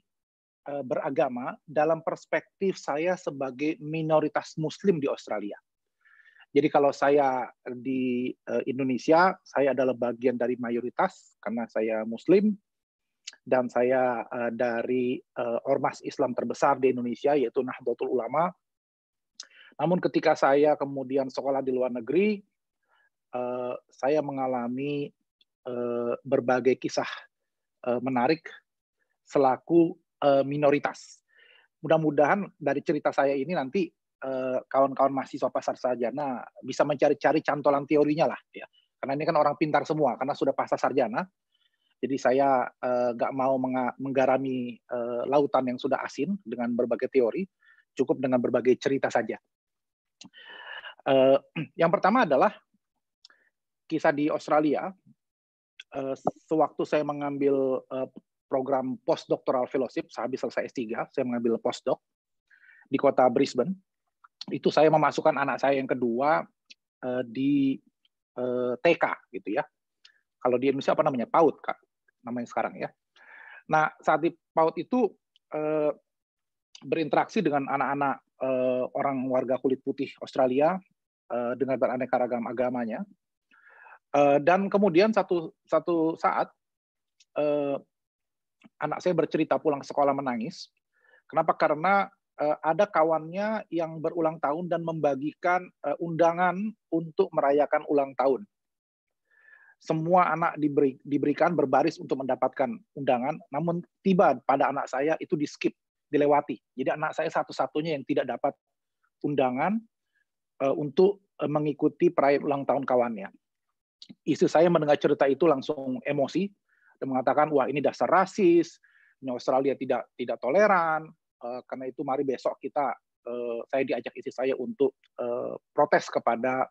[SPEAKER 3] beragama dalam perspektif saya sebagai minoritas Muslim di Australia. Jadi kalau saya di Indonesia, saya adalah bagian dari mayoritas karena saya Muslim, dan saya dari ormas Islam terbesar di Indonesia, yaitu Nahdlatul Ulama. Namun ketika saya kemudian sekolah di luar negeri, saya mengalami berbagai kisah menarik selaku minoritas. Mudah-mudahan dari cerita saya ini nanti kawan-kawan mahasiswa pasar sarjana bisa mencari-cari cantolan teorinya lah, ya. Karena ini kan orang pintar semua, karena sudah pasar sarjana. Jadi saya nggak mau menggarami lautan yang sudah asin dengan berbagai teori, cukup dengan berbagai cerita saja. Yang pertama adalah kisah di Australia. Sewaktu saya mengambil program postdoctoral fellowship, habis selesai S3, saya mengambil postdoc di kota Brisbane. Itu saya memasukkan anak saya yang kedua di TK, gitu ya. Kalau di Indonesia apa namanya? PAUD, Kak, namanya sekarang ya. Nah, saat di PAUD itu berinteraksi dengan anak-anak orang warga kulit putih Australia dengan beraneka ragam agamanya. Dan kemudian satu saat anak saya bercerita pulang ke sekolah menangis. Kenapa? Karena ada kawannya yang berulang tahun dan membagikan undangan untuk merayakan ulang tahun. Semua anak diberikan berbaris untuk mendapatkan undangan, namun tiba pada anak saya itu di-skip, dilewati. Jadi anak saya satu-satunya yang tidak dapat undangan untuk mengikuti perayaan ulang tahun kawannya. Istri saya mendengar cerita itu langsung emosi dan mengatakan, wah ini dasar rasis, ini Australia tidak toleran, karena itu mari besok saya diajak istri saya untuk protes kepada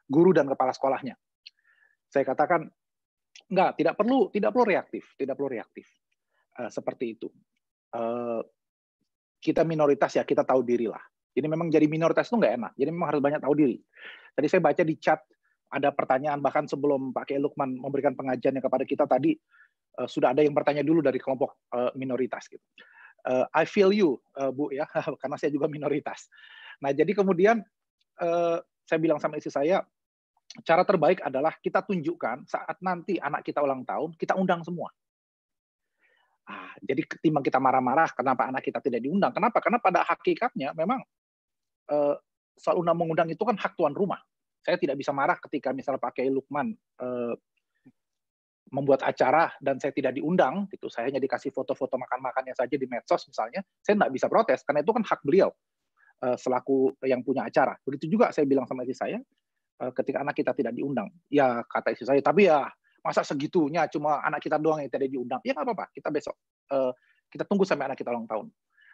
[SPEAKER 3] guru dan kepala sekolahnya. Saya katakan, enggak, tidak perlu reaktif, seperti itu. Kita minoritas ya, kita tahu diri lah. Jadi memang jadi minoritas itu nggak enak, jadi memang harus banyak tahu diri. Tadi saya baca di chat, ada pertanyaan, bahkan sebelum Pak Kiai Lukman memberikan pengajiannya kepada kita tadi, sudah ada yang bertanya dulu dari kelompok minoritas. Gitu. I feel you, Bu, ya, karena saya juga minoritas. Nah, jadi kemudian saya bilang sama istri saya, cara terbaik adalah kita tunjukkan saat nanti anak kita ulang tahun, kita undang semua. Jadi ketimbang kita marah-marah kenapa anak kita tidak diundang. Kenapa? Karena pada hakikatnya memang soal undang-undang itu kan hak tuan rumah. Saya tidak bisa marah ketika misalnya Pak Kiai Lukman membuat acara dan saya tidak diundang, gitu. Saya hanya dikasih foto-foto makan-makannya saja di medsos misalnya. Saya tidak bisa protes karena itu kan hak beliau selaku yang punya acara. Begitu juga saya bilang sama istri saya ketika anak kita tidak diundang. Ya kata istri saya, tapi ya masa segitunya cuma anak kita doang yang tidak diundang. Ya nggak apa-apa, kita besok kita tunggu sampai anak kita ulang tahun.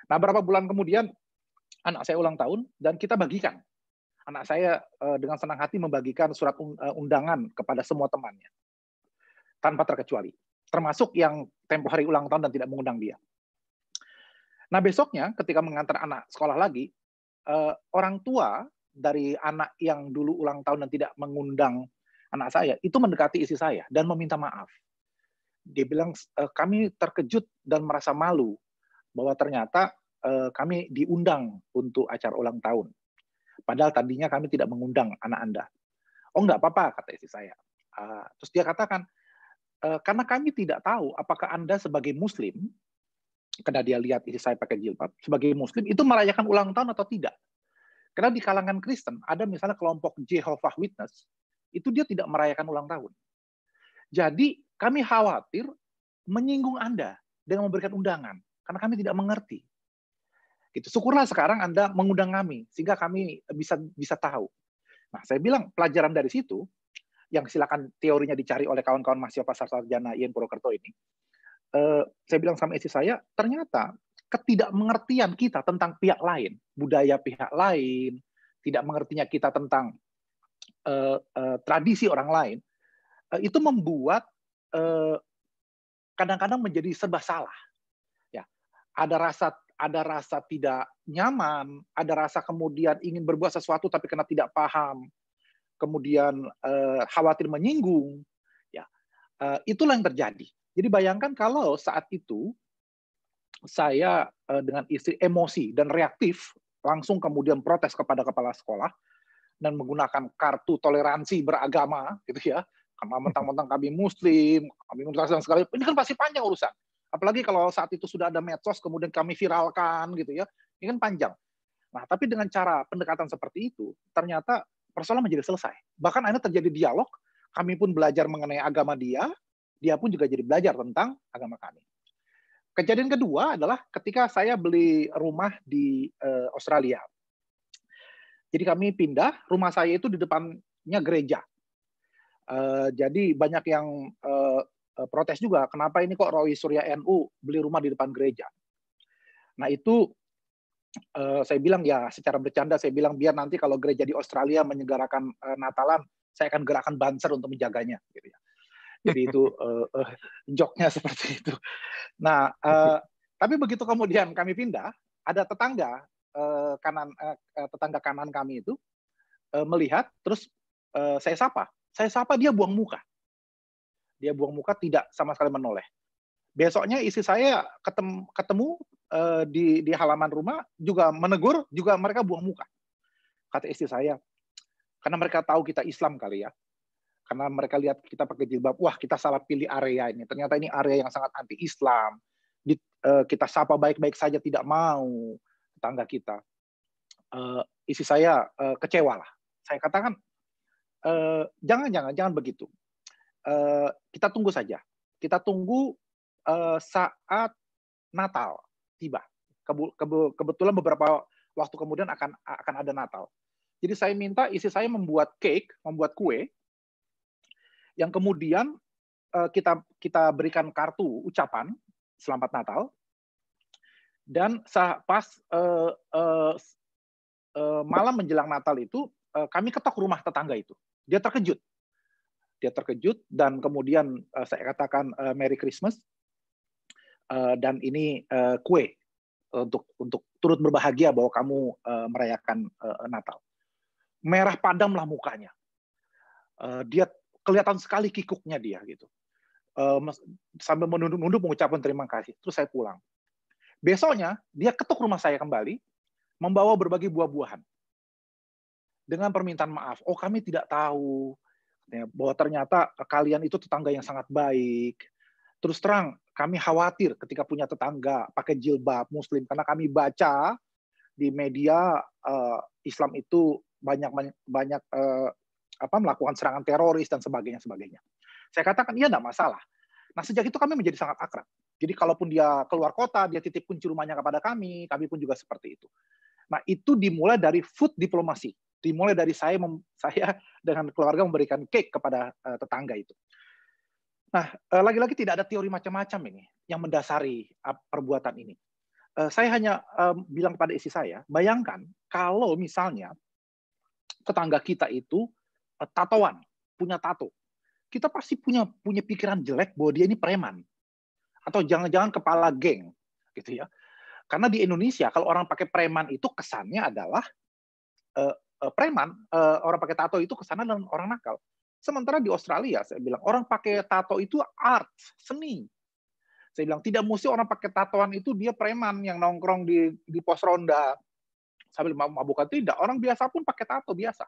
[SPEAKER 3] Nah, berapa bulan kemudian anak saya ulang tahun dan kita bagikan. Anak saya dengan senang hati membagikan surat undangan kepada semua temannya. Tanpa terkecuali. Termasuk yang tempo hari ulang tahun dan tidak mengundang dia. Nah, besoknya ketika mengantar anak sekolah lagi, orang tua dari anak yang dulu ulang tahun dan tidak mengundang anak saya, itu mendekati istri saya dan meminta maaf. Dia bilang, kami terkejut dan merasa malu bahwa ternyata kami diundang untuk acara ulang tahun. Padahal tadinya kami tidak mengundang anak Anda. Oh, enggak apa-apa, kata istri saya. Terus dia katakan, karena kami tidak tahu apakah Anda sebagai Muslim, karena dia lihat istri saya pakai jilbab, sebagai Muslim, itu merayakan ulang tahun atau tidak. Karena di kalangan Kristen, ada misalnya kelompok Jehovah Witness, itu dia tidak merayakan ulang tahun. Jadi kami khawatir menyinggung Anda dengan memberikan undangan, karena kami tidak mengerti. Gitu. Syukurlah sekarang Anda mengundang kami, sehingga kami bisa tahu. Nah, saya bilang pelajaran dari situ, yang silakan teorinya dicari oleh kawan-kawan mahasiswa Pasar Sarjana IAIN Purwokerto ini, saya bilang sama istri saya, ternyata ketidakmengertian kita tentang pihak lain, budaya pihak lain, tidak mengertinya kita tentang tradisi orang lain, itu membuat kadang-kadang menjadi serba salah. Ya, ada rasa tidak nyaman, ada rasa kemudian ingin berbuat sesuatu tapi karena tidak paham, kemudian khawatir menyinggung. Ya, itulah yang terjadi. Jadi bayangkan kalau saat itu saya dengan istri emosi dan reaktif, langsung kemudian protes kepada kepala sekolah dan menggunakan kartu toleransi beragama, gitu ya. Karena mentang-mentang kami Muslim, kami dan segala, ini kan pasti panjang urusan. Apalagi kalau saat itu sudah ada medsos, kemudian kami viralkan, gitu ya. Ini kan panjang. Nah, tapi dengan cara pendekatan seperti itu, ternyata persoalan menjadi selesai. Bahkan akhirnya terjadi dialog, kami pun belajar mengenai agama dia pun juga jadi belajar tentang agama kami. Kejadian kedua adalah ketika saya beli rumah di Australia. Jadi kami pindah, rumah saya itu di depannya gereja. Jadi banyak yang protes juga, kenapa ini kok Roy Surya NU beli rumah di depan gereja. Nah itu saya bilang ya secara bercanda, saya bilang biar nanti kalau gereja di Australia menyelenggarakan Natalan, saya akan gerakan banser untuk menjaganya. Gitu ya. Jadi itu joknya seperti itu. Nah, tapi begitu kemudian kami pindah, ada tetangga kanan kami itu melihat, terus saya sapa, dia buang muka. Dia buang muka, tidak sama sekali menoleh. Besoknya istri saya ketemu di halaman rumah, juga menegur, juga mereka buang muka. Kata istri saya, karena mereka tahu kita Islam kali ya. Karena mereka lihat kita pakai jilbab, wah kita salah pilih area ini. Ternyata ini area yang sangat anti-Islam. Kita sapa baik-baik saja tidak mau tetangga kita. Istri saya kecewa lah. Saya katakan, jangan begitu. Kita tunggu saja. Kita tunggu saat Natal tiba. Kebetulan beberapa waktu kemudian akan ada Natal. Jadi saya minta istri saya membuat kue, yang kemudian kita berikan kartu ucapan selamat Natal, dan pas malam menjelang Natal itu kami ketok rumah tetangga itu. Dia terkejut dan kemudian saya katakan Merry Christmas, dan ini kue untuk turut berbahagia bahwa kamu merayakan Natal. Merah padamlah mukanya. Dia kelihatan sekali kikuknya dia gitu. Sambil menunduk-nunduk mengucapkan terima kasih. Terus saya pulang. Besoknya dia ketuk rumah saya kembali, membawa berbagai buah-buahan. Dengan permintaan maaf. Oh, kami tidak tahu bahwa ternyata kalian itu tetangga yang sangat baik. Terus terang, kami khawatir ketika punya tetangga pakai jilbab Muslim, karena kami baca di media Islam itu banyak melakukan serangan teroris dan sebagainya. Saya katakan iya, enggak masalah. Nah, sejak itu kami menjadi sangat akrab. Jadi kalaupun dia keluar kota, dia titip kunci rumahnya kepada kami pun juga seperti itu. Nah, itu dimulai dari food diplomasi. Dimulai dari saya dengan keluarga memberikan cake kepada tetangga itu. Nah, lagi-lagi tidak ada teori macam-macam ini yang mendasari perbuatan ini. Saya hanya bilang kepada istri saya, bayangkan kalau misalnya tetangga kita itu tatoan, punya tato. Kita pasti punya pikiran jelek bahwa dia ini preman. Atau jangan-jangan kepala geng, gitu ya. Karena di Indonesia, kalau orang pakai preman itu kesannya adalah preman, orang pakai tato itu kesannya adalah orang nakal. Sementara di Australia, saya bilang, orang pakai tato itu art, seni. Saya bilang, tidak mesti orang pakai tatoan itu dia preman yang nongkrong di pos ronda sambil mabuk-mabukan. Tidak, orang biasa pun pakai tato biasa.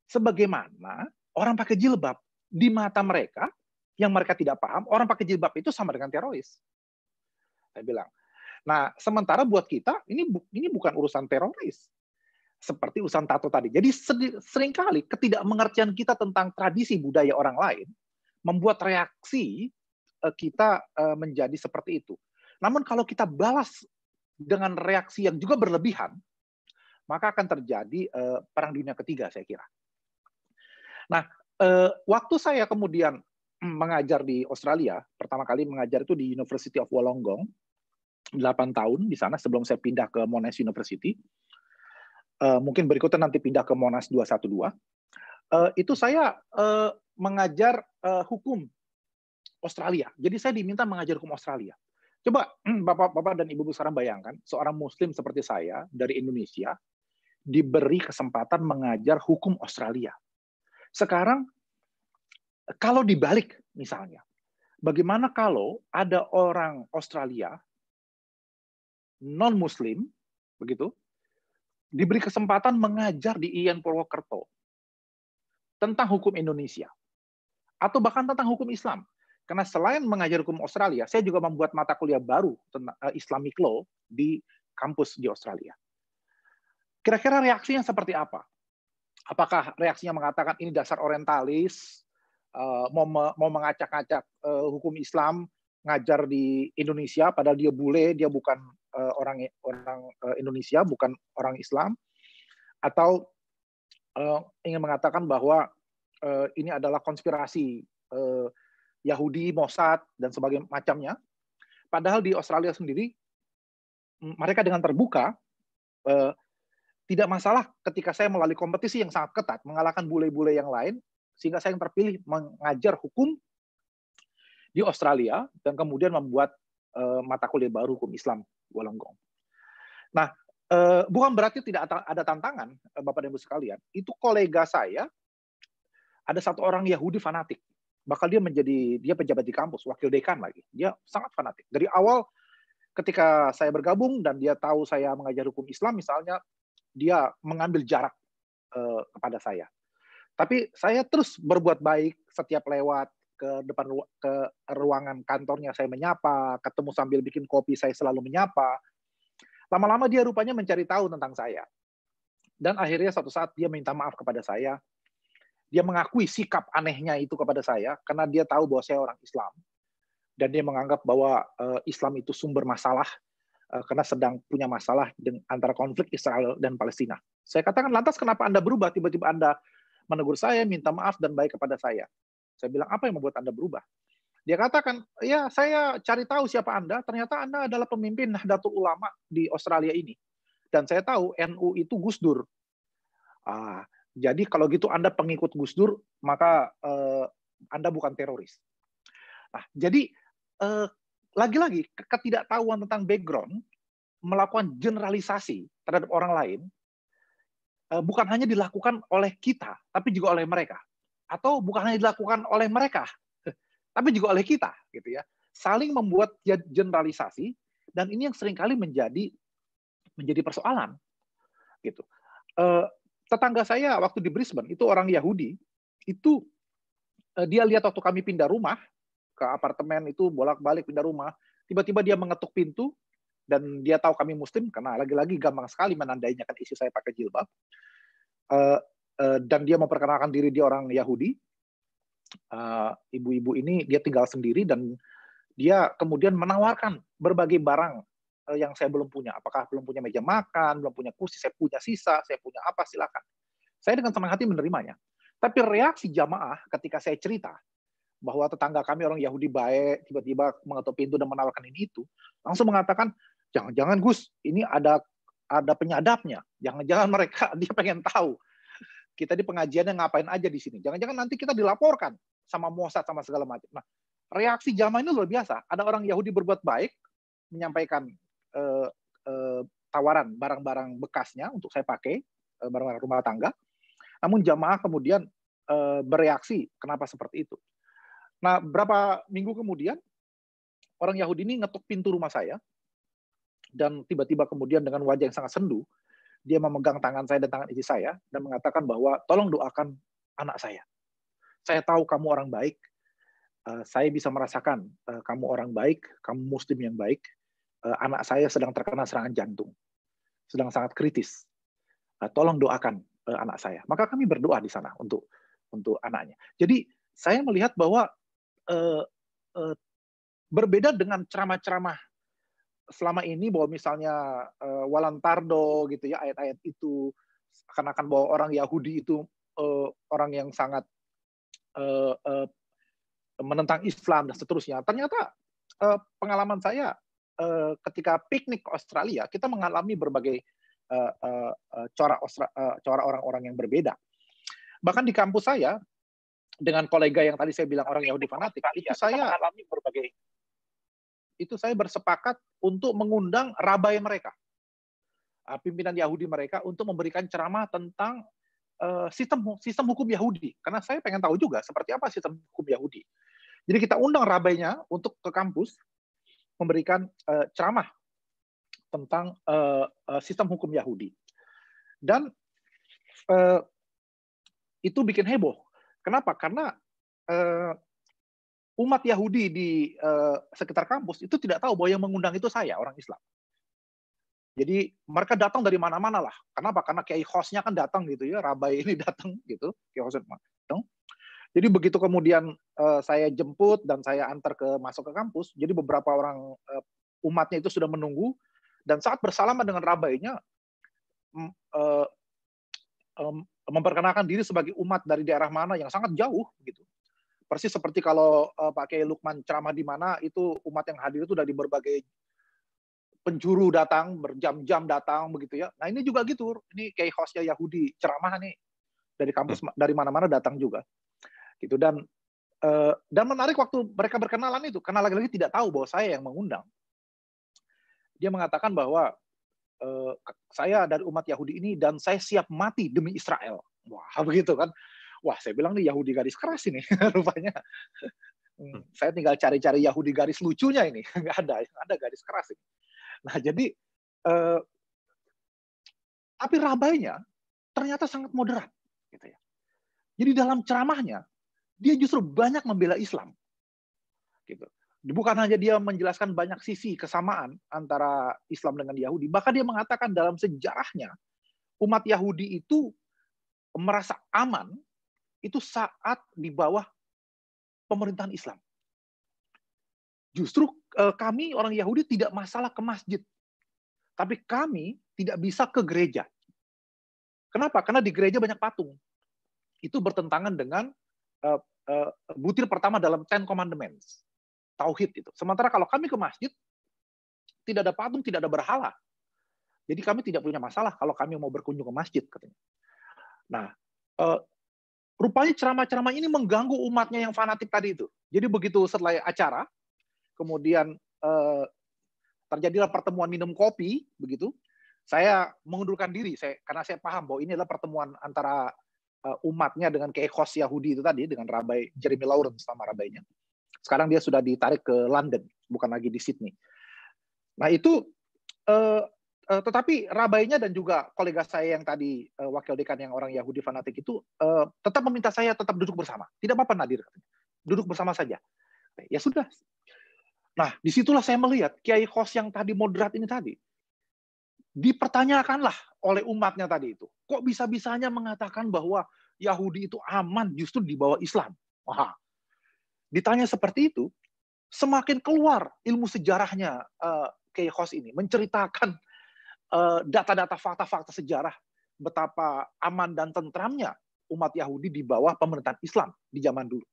[SPEAKER 3] Sebagaimana orang pakai jilbab, di mata mereka, yang mereka tidak paham, orang pakai jilbab itu sama dengan teroris. Saya bilang. Nah, sementara buat kita, ini bukan urusan teroris. Seperti urusan tato tadi. Jadi seringkali ketidakmengertian kita tentang tradisi budaya orang lain membuat reaksi kita menjadi seperti itu. Namun kalau kita balas dengan reaksi yang juga berlebihan, maka akan terjadi Perang Dunia Ketiga, saya kira. Nah, waktu saya kemudian mengajar di Australia, pertama kali mengajar itu di University of Wollongong, 8 tahun di sana sebelum saya pindah ke Monash University. Mungkin berikutnya nanti pindah ke Monash 212. Itu saya mengajar hukum Australia. Jadi saya diminta mengajar hukum Australia. Coba Bapak dan Ibu sekarang bayangkan, seorang Muslim seperti saya dari Indonesia diberi kesempatan mengajar hukum Australia. Sekarang, kalau dibalik misalnya, bagaimana kalau ada orang Australia non-Muslim, begitu, diberi kesempatan mengajar di IAIN Purwokerto tentang hukum Indonesia, atau bahkan tentang hukum Islam. Karena selain mengajar hukum Australia, saya juga membuat mata kuliah baru tentang Islamic Law di kampus di Australia. Kira-kira reaksinya seperti apa? Apakah reaksinya mengatakan ini dasar orientalis, mau mengacak-acak hukum Islam, ngajar di Indonesia, padahal dia bule, dia bukan orang Indonesia, bukan orang Islam, atau ingin mengatakan bahwa ini adalah konspirasi Yahudi, Mossad, dan sebagainya macamnya. Padahal di Australia sendiri, mereka dengan terbuka, tidak masalah ketika saya melalui kompetisi yang sangat ketat, mengalahkan bule-bule yang lain, sehingga saya yang terpilih mengajar hukum di Australia, dan kemudian membuat mata kuliah baru hukum Islam Wollongong. Nah, bukan berarti tidak ada tantangan, Bapak dan Ibu sekalian. Itu kolega saya, ada satu orang Yahudi fanatik. Bakal dia pejabat di kampus, wakil dekan lagi. Dia sangat fanatik. Dari awal ketika saya bergabung dan dia tahu saya mengajar hukum Islam misalnya, dia mengambil jarak kepada saya. Tapi saya terus berbuat baik, setiap lewat ke depan ke ruangan kantornya saya menyapa, ketemu sambil bikin kopi saya selalu menyapa. Lama-lama dia rupanya mencari tahu tentang saya. Dan akhirnya suatu saat dia minta maaf kepada saya. Dia mengakui sikap anehnya itu kepada saya karena dia tahu bahwa saya orang Islam. Dan dia menganggap bahwa Islam itu sumber masalah karena sedang punya masalah antara konflik Israel dan Palestina. Saya katakan, lantas kenapa Anda berubah? Tiba-tiba Anda menegur saya, minta maaf, dan baik kepada saya. Saya bilang, apa yang membuat Anda berubah? Dia katakan, ya saya cari tahu siapa Anda, ternyata Anda adalah pemimpin Nahdlatul Ulama di Australia ini. Dan saya tahu NU itu Gus Dur. Jadi kalau gitu Anda pengikut Gus Dur, maka Anda bukan teroris. Nah, jadi lagi-lagi ketidaktahuan tentang background melakukan generalisasi terhadap orang lain bukan hanya dilakukan oleh kita, tapi juga oleh mereka. Atau bukan hanya dilakukan oleh mereka, tapi juga oleh kita, gitu ya. Saling membuat generalisasi, dan ini yang seringkali menjadi persoalan, gitu. Tetangga saya waktu di Brisbane itu orang Yahudi, itu dia lihat waktu kami pindah rumah, ke apartemen itu bolak-balik pindah rumah. Tiba-tiba dia mengetuk pintu dan dia tahu kami Muslim karena lagi-lagi gampang sekali menandainya kan isi saya pakai jilbab. Dan dia memperkenalkan diri dia orang Yahudi. Ibu-ibu ini dia tinggal sendiri dan dia kemudian menawarkan berbagai barang yang saya belum punya. Apakah belum punya meja makan, belum punya kursi, saya punya sisa, saya punya apa, silakan. Saya dengan senang hati menerimanya. Tapi reaksi jamaah ketika saya cerita bahwa tetangga kami orang Yahudi baik, tiba-tiba mengetuk pintu dan menawarkan ini itu, langsung mengatakan, jangan-jangan Gus, ini ada penyadapnya. Jangan-jangan mereka dia pengen tahu kita di pengajiannya ngapain aja di sini. Jangan-jangan nanti kita dilaporkan sama Mossad sama segala macam. Nah, reaksi jamaah ini luar biasa. Ada orang Yahudi berbuat baik, menyampaikan tawaran barang-barang bekasnya untuk saya pakai, barang-barang rumah tangga. Namun jamaah kemudian bereaksi, kenapa seperti itu. Nah, berapa minggu kemudian, orang Yahudi ini ngetuk pintu rumah saya, dan tiba-tiba kemudian dengan wajah yang sangat sendu, dia memegang tangan saya dan tangan istri saya, dan mengatakan bahwa tolong doakan anak saya. Saya tahu kamu orang baik, saya bisa merasakan kamu orang baik, kamu Muslim yang baik, anak saya sedang terkena serangan jantung, sedang sangat kritis. Tolong doakan anak saya. Maka kami berdoa di sana untuk anaknya. Jadi saya melihat bahwa berbeda dengan ceramah-ceramah selama ini bahwa misalnya walantardo gitu ya, ayat-ayat itu akan bahwa orang Yahudi itu orang yang sangat menentang Islam dan seterusnya. Ternyata pengalaman saya ketika piknik ke Australia, kita mengalami berbagai corak orang-orang yang berbeda. Bahkan di kampus saya dengan kolega yang tadi saya bilang orang Yahudi fanatik, itu saya mengalami berbagai. Itu saya bersepakat untuk mengundang rabai mereka, pimpinan Yahudi mereka, untuk memberikan ceramah tentang sistem hukum Yahudi. Karena saya pengen tahu juga seperti apa sistem hukum Yahudi. Jadi kita undang rabainya untuk ke kampus memberikan ceramah tentang sistem hukum Yahudi. Dan itu bikin heboh. Kenapa? Karena umat Yahudi di sekitar kampus itu tidak tahu bahwa yang mengundang itu saya, orang Islam. Jadi mereka datang dari mana-mana lah. Kenapa? Karena kiai hostnya kan datang gitu ya, rabai ini datang gitu, kiai hostnya datang. Jadi begitu kemudian saya jemput dan saya antar masuk ke kampus, jadi beberapa orang umatnya itu sudah menunggu, dan saat bersalaman dengan rabainya, memperkenalkan diri sebagai umat dari daerah mana yang sangat jauh gitu. Persis seperti kalau Pak Kiai Lukman ceramah di mana, itu umat yang hadir itu dari berbagai penjuru datang, berjam-jam datang begitu ya. Nah ini juga gitu, ini Kiai hostnya Yahudi ceramah nih dari kampus dari mana-mana datang juga, gitu. Dan menarik waktu mereka berkenalan itu, karena lagi-lagi tidak tahu bahwa saya yang mengundang. Dia mengatakan bahwa saya dari umat Yahudi ini dan saya siap mati demi Israel. Wah begitu kan. Wah, saya bilang nih Yahudi garis keras ini, rupanya. Saya tinggal cari-cari Yahudi garis lucunya ini, nggak ada garis keras ini. Nah, jadi tapi rabainya ternyata sangat moderat, gitu ya. Jadi dalam ceramahnya dia justru banyak membela Islam, gitu. Bukan hanya dia menjelaskan banyak sisi kesamaan antara Islam dengan Yahudi, bahkan dia mengatakan dalam sejarahnya umat Yahudi itu merasa aman itu saat di bawah pemerintahan Islam. Justru kami orang Yahudi tidak masalah ke masjid, tapi kami tidak bisa ke gereja. Kenapa? Karena di gereja banyak patung. Itu bertentangan dengan butir pertama dalam Ten Commandments, tauhid itu. Sementara kalau kami ke masjid, tidak ada patung, tidak ada berhala. Jadi kami tidak punya masalah kalau kami mau berkunjung ke masjid, katanya. Nah, rupanya ceramah-ceramah ini mengganggu umatnya yang fanatik tadi itu. Jadi begitu setelah acara, kemudian terjadilah pertemuan minum kopi, begitu. Saya mengundurkan diri, karena saya paham bahwa ini adalah pertemuan antara umatnya dengan kiai host Yahudi itu tadi, dengan Rabai Jeremy Lawrence nama rabainya. Sekarang dia sudah ditarik ke London, bukan lagi di Sydney. Nah itu, tetapi rabainya dan juga kolega saya yang tadi wakil dekan yang orang Yahudi fanatik itu tetap meminta saya tetap duduk bersama. Tidak apa-apa Nadir, duduk bersama saja. Ya sudah. Nah, disitulah saya melihat Kiai Khos yang tadi moderat ini tadi, dipertanyakanlah oleh umatnya tadi itu. Kok bisa-bisanya mengatakan bahwa Yahudi itu aman justru di bawah Islam? Wah, ditanya seperti itu, semakin keluar ilmu sejarahnya Kiai Khos ini, menceritakan data-data fakta-fakta sejarah betapa aman dan tentramnya umat Yahudi di bawah pemerintahan Islam di zaman dulu.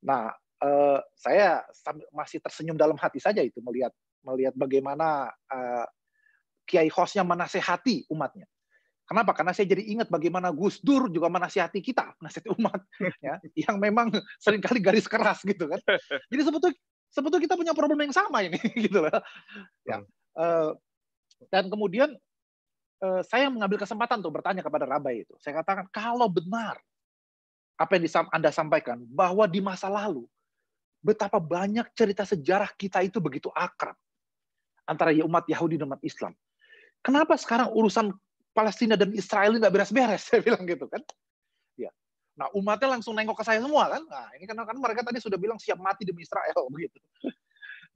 [SPEAKER 3] Nah, saya masih tersenyum dalam hati saja itu melihat bagaimana Kiai Khosnya menasehati umatnya. Kenapa? Karena saya jadi ingat bagaimana Gus Dur juga menasihati kita, menasihati umat, ya, yang memang seringkali garis keras gitu kan. Jadi sebetulnya kita punya problem yang sama ini, gitu loh. Ya. Dan kemudian saya mengambil kesempatan untuk bertanya kepada Rabai itu. Saya katakan, kalau benar apa yang Anda sampaikan, bahwa di masa lalu betapa banyak cerita sejarah kita itu begitu akrab antara umat Yahudi dan umat Islam. Kenapa sekarang urusan Palestina dan Israel nggak beres-beres? Saya bilang gitu kan. Ya. Nah, umatnya langsung nengok ke saya semua kan. Nah, ini kan mereka tadi sudah bilang siap mati demi Israel begitu.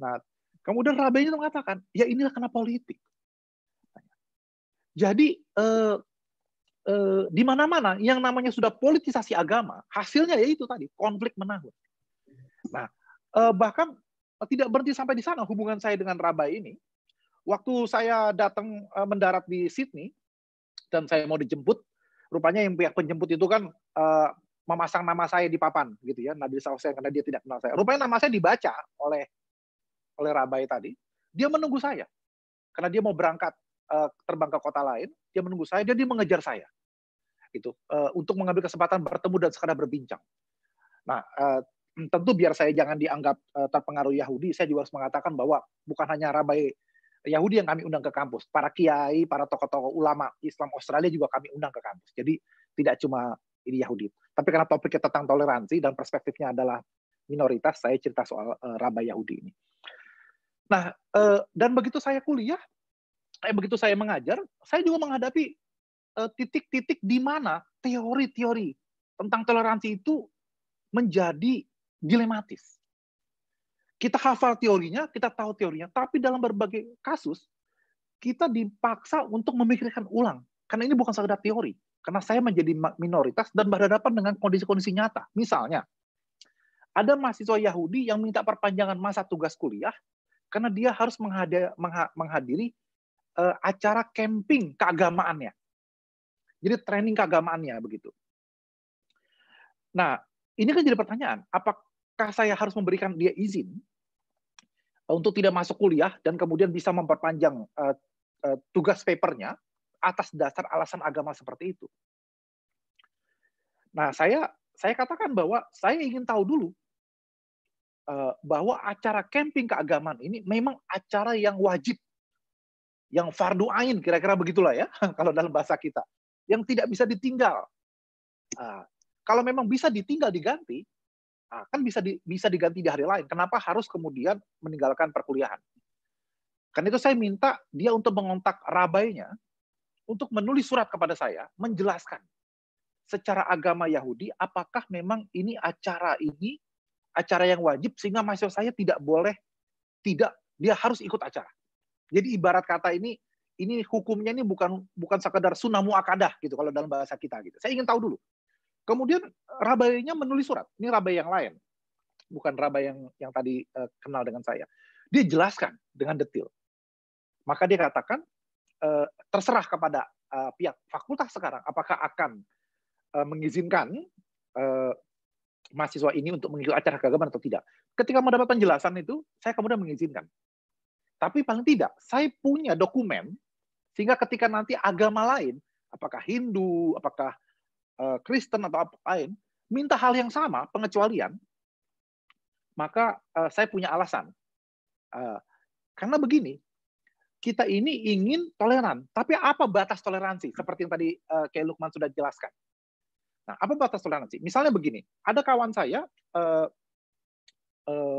[SPEAKER 3] Nah, kemudian Rabai itu mengatakan, ya inilah karena politik. Jadi di mana-mana yang namanya sudah politisasi agama, hasilnya ya itu tadi, konflik menahun. Nah, bahkan tidak berhenti sampai di sana hubungan saya dengan Rabai ini. Waktu saya datang mendarat di Sydney dan saya mau dijemput, rupanya yang pihak penjemput itu kan memasang nama saya di papan gitu ya, Nabil Sausen, karena dia tidak kenal saya. Rupanya nama saya dibaca oleh Rabai tadi. Dia menunggu saya karena dia mau berangkat terbang ke kota lain. Dia menunggu saya, dia mengejar saya gitu untuk mengambil kesempatan bertemu dan sekadar berbincang. Nah, tentu biar saya jangan dianggap terpengaruh Yahudi, saya juga harus mengatakan bahwa bukan hanya Rabai Yahudi yang kami undang ke kampus, para kiai, para tokoh-tokoh ulama Islam Australia juga kami undang ke kampus. Jadi tidak cuma ini Yahudi. Tapi karena topiknya tentang toleransi dan perspektifnya adalah minoritas, saya cerita soal Rabai Yahudi ini. Nah, dan begitu saya kuliah, begitu saya mengajar, saya juga menghadapi titik-titik di mana teori-teori tentang toleransi itu menjadi dilematis. Kita hafal teorinya, kita tahu teorinya, tapi dalam berbagai kasus, kita dipaksa untuk memikirkan ulang. Karena ini bukan sekedar teori. Karena saya menjadi minoritas dan berhadapan dengan kondisi-kondisi nyata. Misalnya, ada mahasiswa Yahudi yang minta perpanjangan masa tugas kuliah karena dia harus menghadiri acara camping keagamaannya. Jadi training keagamaannya begitu. Nah, ini kan jadi pertanyaan, apakah saya harus memberikan dia izin untuk tidak masuk kuliah dan kemudian bisa memperpanjang tugas papernya atas dasar alasan agama seperti itu? Nah, saya katakan bahwa saya ingin tahu dulu bahwa acara camping keagamaan ini memang acara yang wajib, yang fardu ain, kira-kira begitulah ya, kalau dalam bahasa kita, yang tidak bisa ditinggal. Kalau memang bisa ditinggal diganti, kan bisa diganti di hari lain. Kenapa harus kemudian meninggalkan perkuliahan? Karena itu saya minta dia untuk mengontak rabainya untuk menulis surat kepada saya menjelaskan secara agama Yahudi apakah memang ini acara yang wajib sehingga mahasiswa saya tidak dia harus ikut acara. Jadi ibarat kata ini hukumnya ini bukan sekadar sunnah muakkadah gitu kalau dalam bahasa kita gitu. Saya ingin tahu dulu. Kemudian rabainya menulis surat. Ini rabai yang lain, bukan rabai yang tadi kenal dengan saya. Dia jelaskan dengan detail. Maka dia katakan terserah kepada pihak fakultas sekarang apakah akan mengizinkan mahasiswa ini untuk mengikuti acara keagamaan atau tidak. Ketika mendapat penjelasan itu, saya kemudian mengizinkan. Tapi paling tidak, saya punya dokumen sehingga ketika nanti agama lain, apakah Hindu, apakah Kristen atau apa lain, minta hal yang sama, pengecualian, maka saya punya alasan. Karena begini, kita ini ingin toleran, tapi apa batas toleransi? Seperti yang tadi kayak Lukman sudah jelaskan. Nah, apa batas toleransi? Misalnya begini, ada kawan saya,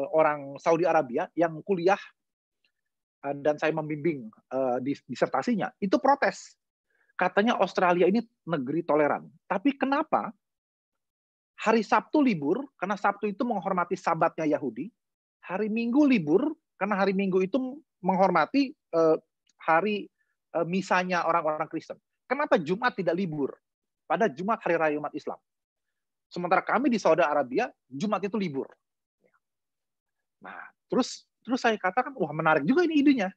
[SPEAKER 3] orang Saudi Arabia, yang kuliah, dan saya membimbing disertasinya, itu protes. Katanya Australia ini negeri toleran. Tapi kenapa Hari Sabtu libur, karena Sabtu itu menghormati sabatnya Yahudi. Hari Minggu libur, karena hari Minggu itu menghormati hari misanya orang-orang Kristen. Kenapa Jumat tidak libur? Pada Jumat hari raya umat Islam. Sementara kami di Saudi Arabia, Jumat itu libur. Nah, terus saya katakan, wah menarik juga ini idenya.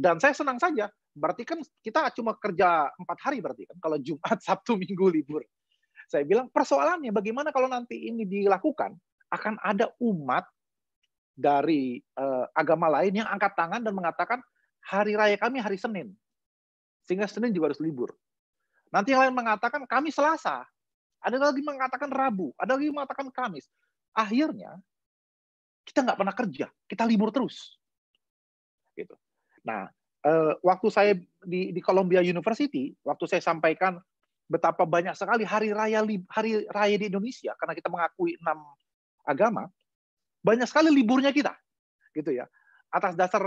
[SPEAKER 3] Dan saya senang saja. Berarti kan kita cuma kerja 4 hari berarti kan. Kalau Jumat, Sabtu, Minggu libur. Saya bilang persoalannya bagaimana kalau nanti ini dilakukan, akan ada umat dari agama lain yang angkat tangan dan mengatakan hari raya kami hari Senin. Sehingga Senin juga harus libur. Nanti yang lain mengatakan kami Selasa. Ada lagi mengatakan Rabu. Ada lagi mengatakan Kamis. Akhirnya kita nggak pernah kerja. Kita libur terus. Gitu. Nah, waktu saya di Columbia University, waktu saya sampaikan betapa banyak sekali hari raya di Indonesia karena kita mengakui 6 agama, banyak sekali liburnya kita, gitu ya, atas dasar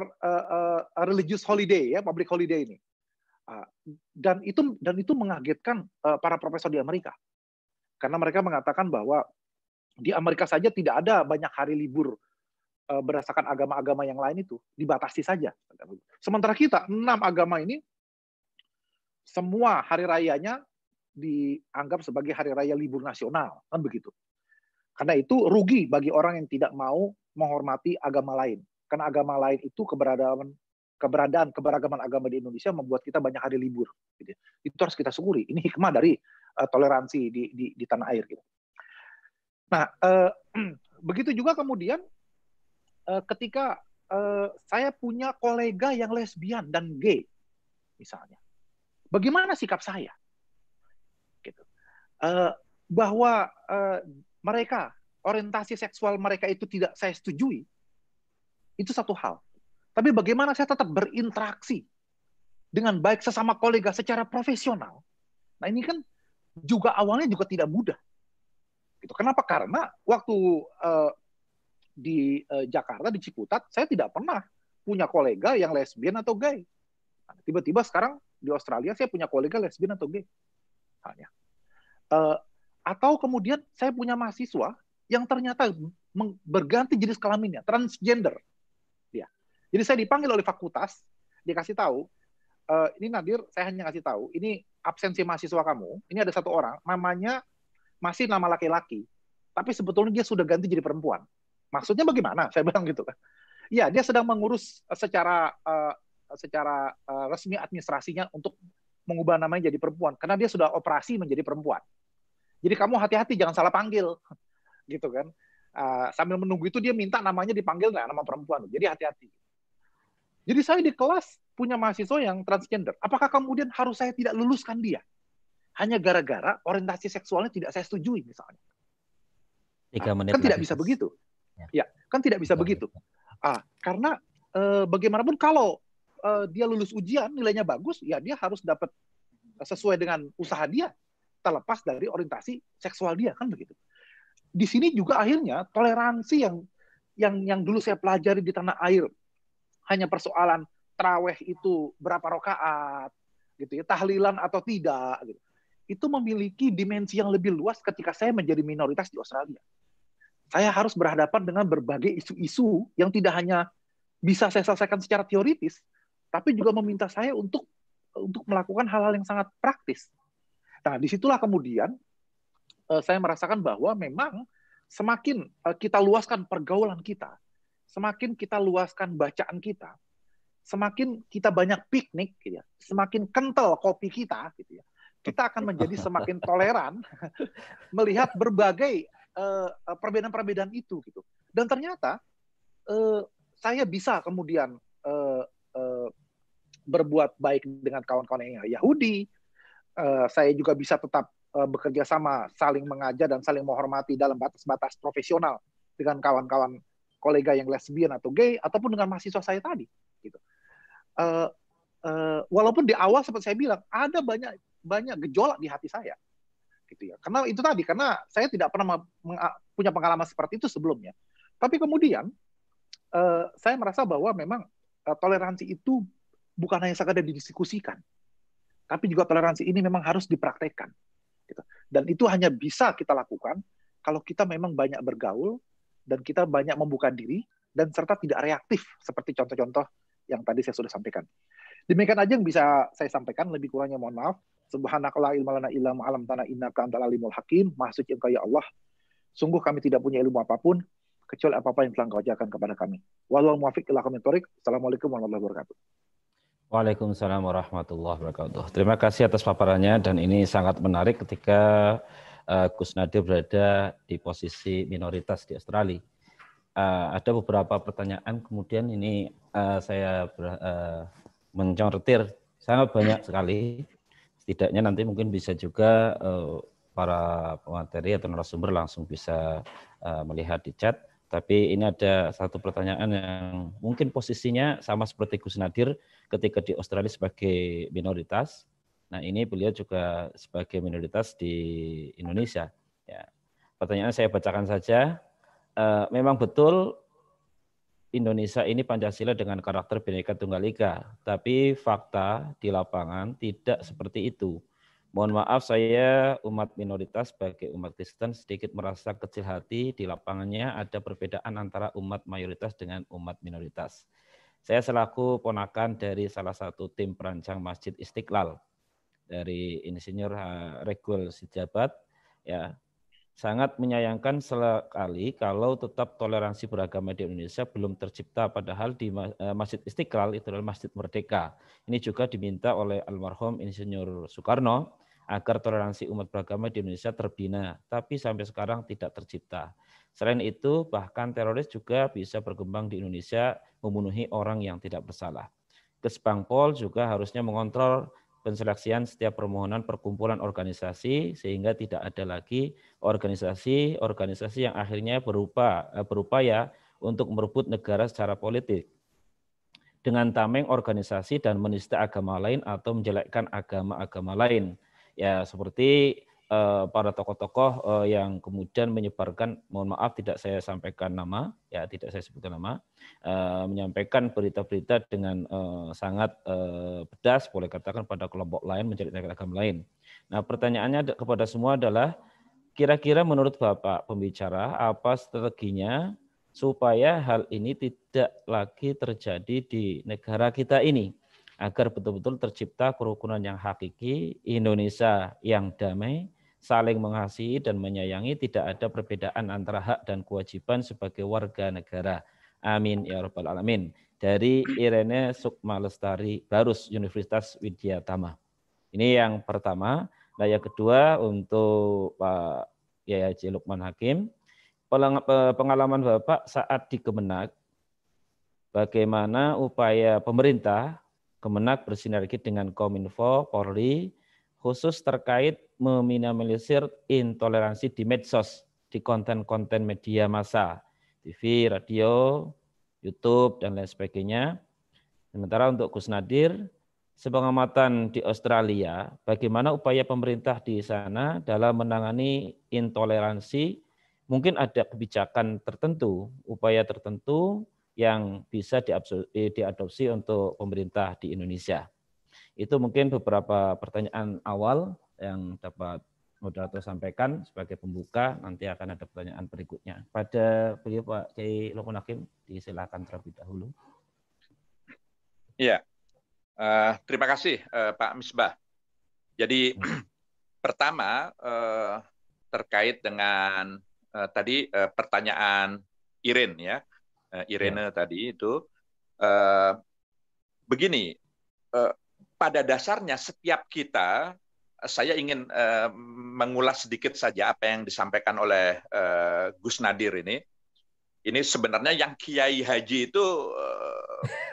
[SPEAKER 3] religious holiday ya, public holiday ini, dan itu mengagetkan para profesor di Amerika, karena mereka mengatakan bahwa di Amerika saja tidak ada banyak hari libur berdasarkan agama-agama yang lain itu, dibatasi saja. Sementara kita 6 agama ini semua hari rayanya dianggap sebagai hari raya libur nasional, kan begitu. Karena itu rugi bagi orang yang tidak mau menghormati agama lain. Karena agama lain itu keberagaman agama di Indonesia membuat kita banyak hari libur. Gitu. Itu harus kita syukuri. Ini hikmah dari toleransi di tanah air. Gitu. Nah, begitu juga kemudian ketika saya punya kolega yang lesbian dan gay, misalnya, bagaimana sikap saya? Gitu. Bahwa mereka, orientasi seksual mereka itu tidak saya setujui, itu satu hal. Tapi bagaimana saya tetap berinteraksi dengan baik sesama kolega secara profesional? Nah ini kan juga awalnya juga tidak mudah. Gitu. Kenapa? Karena waktu di Jakarta, di Ciputat, saya tidak pernah punya kolega yang lesbian atau gay. Nah, tiba-tiba sekarang di Australia saya punya kolega lesbian atau gay. Hanya. Atau kemudian saya punya mahasiswa yang ternyata berganti jenis kelaminnya, transgender. Ya. Jadi saya dipanggil oleh fakultas, dikasih tahu, ini Nadir, saya hanya kasih tahu, ini absensi mahasiswa kamu, ini ada satu orang, namanya masih nama laki-laki, tapi sebetulnya dia sudah ganti jadi perempuan. Maksudnya bagaimana? Saya bilang gitu kan. Ya, dia sedang mengurus secara resmi administrasinya untuk mengubah namanya jadi perempuan, karena dia sudah operasi menjadi perempuan. Jadi kamu hati-hati, jangan salah panggil, gitu kan. Sambil menunggu itu dia minta namanya dipanggil nggak nama perempuan. Jadi hati-hati. Jadi saya di kelas punya mahasiswa yang transgender. Apakah kemudian harus saya tidak luluskan dia? Hanya gara-gara orientasi seksualnya tidak saya setujui misalnya.
[SPEAKER 1] 3 menit
[SPEAKER 3] kan tidak
[SPEAKER 1] lagi,
[SPEAKER 3] bisa
[SPEAKER 1] Mas.
[SPEAKER 3] begitu. Ya, kan tidak bisa begitu. Karena bagaimanapun kalau dia lulus ujian nilainya bagus, ya dia harus dapat sesuai dengan usaha dia, terlepas dari orientasi seksual dia, kan begitu. Di sini juga akhirnya toleransi yang dulu saya pelajari di tanah air, hanya persoalan traweh itu berapa rakaat, gitu ya, tahlilan atau tidak, gitu. Itu memiliki dimensi yang lebih luas ketika saya menjadi minoritas di Australia. Saya harus berhadapan dengan berbagai isu-isu yang tidak hanya bisa saya selesaikan secara teoritis, tapi juga meminta saya untuk melakukan hal-hal yang sangat praktis. Nah, disitulah kemudian saya merasakan bahwa memang semakin kita luaskan pergaulan kita, semakin kita luaskan bacaan kita, semakin kita banyak piknik, gitu ya, semakin kental kopi kita, gitu ya, kita akan menjadi semakin toleran melihat berbagai perbedaan-perbedaan itu, gitu. Dan ternyata saya bisa kemudian berbuat baik dengan kawan-kawan yang Yahudi. Saya juga bisa tetap bekerja sama, saling mengajar dan saling menghormati dalam batas-batas profesional dengan kawan-kawan kolega yang lesbian atau gay, ataupun dengan mahasiswa saya tadi. Gitu. Walaupun di awal seperti saya bilang ada banyak gejolak di hati saya, gitu ya. Karena itu tadi, karena saya tidak pernah punya pengalaman seperti itu sebelumnya. Tapi kemudian saya merasa bahwa memang toleransi itu bukan hanya sekadar didiskusikan, tapi juga toleransi ini memang harus dipraktekkan. Gitu. Dan itu hanya bisa kita lakukan kalau kita memang banyak bergaul dan kita banyak membuka diri dan serta tidak reaktif seperti contoh-contoh yang tadi saya sudah sampaikan. Demikian aja yang bisa saya sampaikan, lebih kurangnya mohon maaf. Subhanaka la ilma lana illa ma 'allamtana innaka antal alimul hakim. Maha suci Engkau ya Allah. Sungguh kami tidak punya ilmu apapun kecuali apa-apa yang telah Engkau ajarkan kepada kami. Wallahul muwaffiq ila aqwamit thoriq. Assalamualaikum warahmatullahi wabarakatuh.
[SPEAKER 1] Waalaikumsalam warahmatullahi wabarakatuh. Terima kasih atas paparannya, dan ini sangat menarik ketika Gus Nadir berada di posisi minoritas di Australia. Ada beberapa pertanyaan, kemudian ini saya mencortir sangat banyak sekali. Setidaknya nanti mungkin bisa juga para pemateri atau narasumber langsung bisa melihat di chat. Tapi ini ada satu pertanyaan yang mungkin posisinya sama seperti Gus Nadir ketika di Australia sebagai minoritas. Nah, ini beliau juga sebagai minoritas di Indonesia. Ya. Pertanyaan saya bacakan saja. Memang betul Indonesia ini Pancasila dengan karakter Bhinneka Tunggal Ika, tapi fakta di lapangan tidak seperti itu. Mohon maaf, saya umat minoritas sebagai umat Kristen sedikit merasa kecil hati. Di lapangannya ada perbedaan antara umat mayoritas dengan umat minoritas. Saya selaku ponakan dari salah satu tim perancang Masjid Istiqlal dari Insinyur Regul Sijabat, ya, sangat menyayangkan sekali kalau tetap toleransi beragama di Indonesia belum tercipta, padahal di Masjid Istiqlal itu adalah Masjid Merdeka. Ini juga diminta oleh almarhum Insinyur Soekarno agar toleransi umat beragama di Indonesia terbina, tapi sampai sekarang tidak tercipta. Selain itu, bahkan teroris juga bisa berkembang di Indonesia, membunuhi orang yang tidak bersalah. Kesbangpol juga harusnya mengontrol penseleksian setiap permohonan perkumpulan organisasi sehingga tidak ada lagi organisasi yang akhirnya berupaya untuk merebut negara secara politik dengan tameng organisasi dan menista agama lain atau menjelekkan agama-agama lain. Ya, seperti para tokoh-tokoh yang kemudian menyebarkan, mohon maaf tidak saya sampaikan nama, ya tidak saya sebutkan nama, menyampaikan berita-berita dengan sangat pedas, boleh katakan pada kelompok lain, menjelekkan agama lain. Nah, pertanyaannya kepada semua adalah, kira-kira menurut Bapak pembicara, apa strateginya supaya hal ini tidak lagi terjadi di negara kita ini, agar betul-betul tercipta kerukunan yang hakiki, Indonesia yang damai, saling mengasihi dan menyayangi, tidak ada perbedaan antara hak dan kewajiban sebagai warga negara. Amin ya rabbal alamin. Dari Irene Sukma Lestari, Barus, Universitas Widyatama. Ini yang pertama. Nah, yang kedua untuk Pak Yai Haji Lukman Hakim, pengalaman Bapak saat di Kemenak, bagaimana upaya pemerintah Kemenak bersinergi dengan Kominfo, Polri, khusus terkait meminimalisir intoleransi di medsos, di konten-konten media massa, TV, radio, YouTube, dan lain sebagainya. Sementara untuk Gus Nadir, sepengamatan di Australia, bagaimana upaya pemerintah di sana dalam menangani intoleransi, mungkin ada kebijakan tertentu, upaya tertentu yang bisa diadopsi untuk pemerintah di Indonesia. Itu mungkin beberapa pertanyaan awal yang dapat moderator sampaikan sebagai pembuka, nanti akan ada pertanyaan berikutnya. Pada beliau Pak Kiai Lukman Hakim, disilakan terlebih dahulu.
[SPEAKER 2] Iya, terima kasih Pak Misbah. Jadi pertama terkait dengan tadi pertanyaan Irene ya. Irene tadi itu begini, pada dasarnya setiap kita, saya ingin mengulas sedikit saja apa yang disampaikan oleh Gus Nadir ini. Ini sebenarnya yang Kiai Haji itu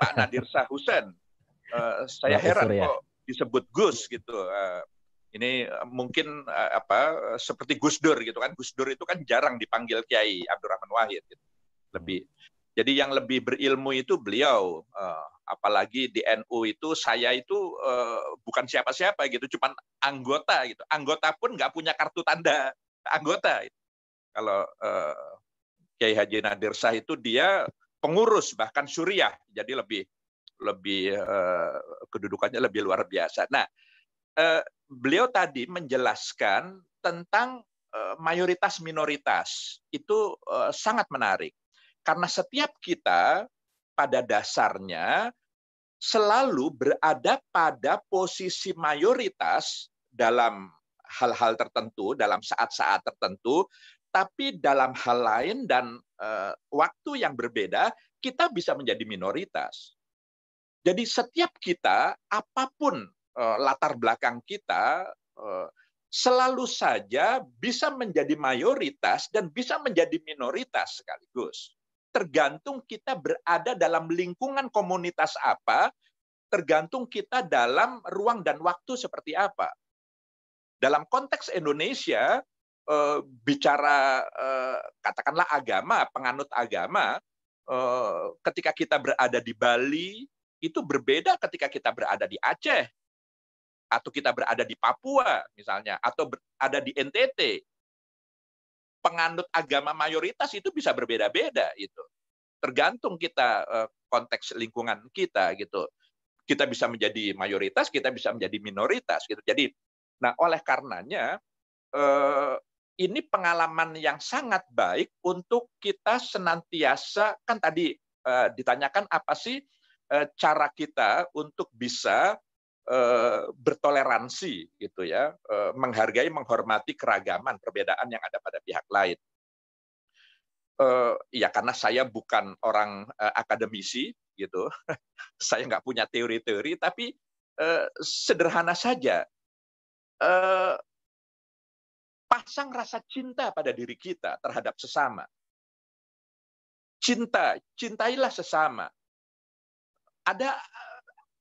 [SPEAKER 2] Pak Nadir Shah Hussein. Saya heran kok disebut Gus gitu. Ini mungkin seperti Gus Dur gitu kan. Gus Dur itu kan jarang dipanggil Kiai Abdurrahman Wahid gitu. Jadi yang lebih berilmu itu beliau, apalagi di NU itu saya itu bukan siapa-siapa gitu, cuman anggota gitu. Anggota pun nggak punya kartu tanda anggota. Kalau Kiai Haji Nadir Shah itu dia pengurus bahkan Suriah, jadi lebih kedudukannya lebih luar biasa. Nah, beliau tadi menjelaskan tentang mayoritas minoritas. Itu sangat menarik. Karena setiap kita pada dasarnya selalu berada pada posisi mayoritas dalam hal-hal tertentu, dalam saat-saat tertentu, tapi dalam hal lain dan waktu yang berbeda, kita bisa menjadi minoritas. Jadi setiap kita, apapun latar belakang kita, selalu saja bisa menjadi mayoritas dan bisa menjadi minoritas sekaligus. Tergantung kita berada dalam lingkungan komunitas apa, tergantung kita dalam ruang dan waktu seperti apa. Dalam konteks Indonesia, bicara katakanlah agama, penganut agama, ketika kita berada di Bali, itu berbeda ketika kita berada di Aceh, atau kita berada di Papua misalnya, atau berada di NTT. Penganut agama mayoritas itu bisa berbeda-beda itu. Tergantung kita konteks lingkungan kita gitu. Kita bisa menjadi mayoritas, kita bisa menjadi minoritas gitu. Jadi, nah oleh karenanya ini pengalaman yang sangat baik untuk kita senantiasa, kan tadi ditanyakan apa sih cara kita untuk bisa bertoleransi gitu ya, menghargai, menghormati keragaman, perbedaan yang ada pada pihak lain. Ya karena saya bukan orang akademisi gitu, saya nggak punya teori-teori, tapi sederhana saja, pasang rasa cinta pada diri kita terhadap sesama. Cintailah sesama. Ada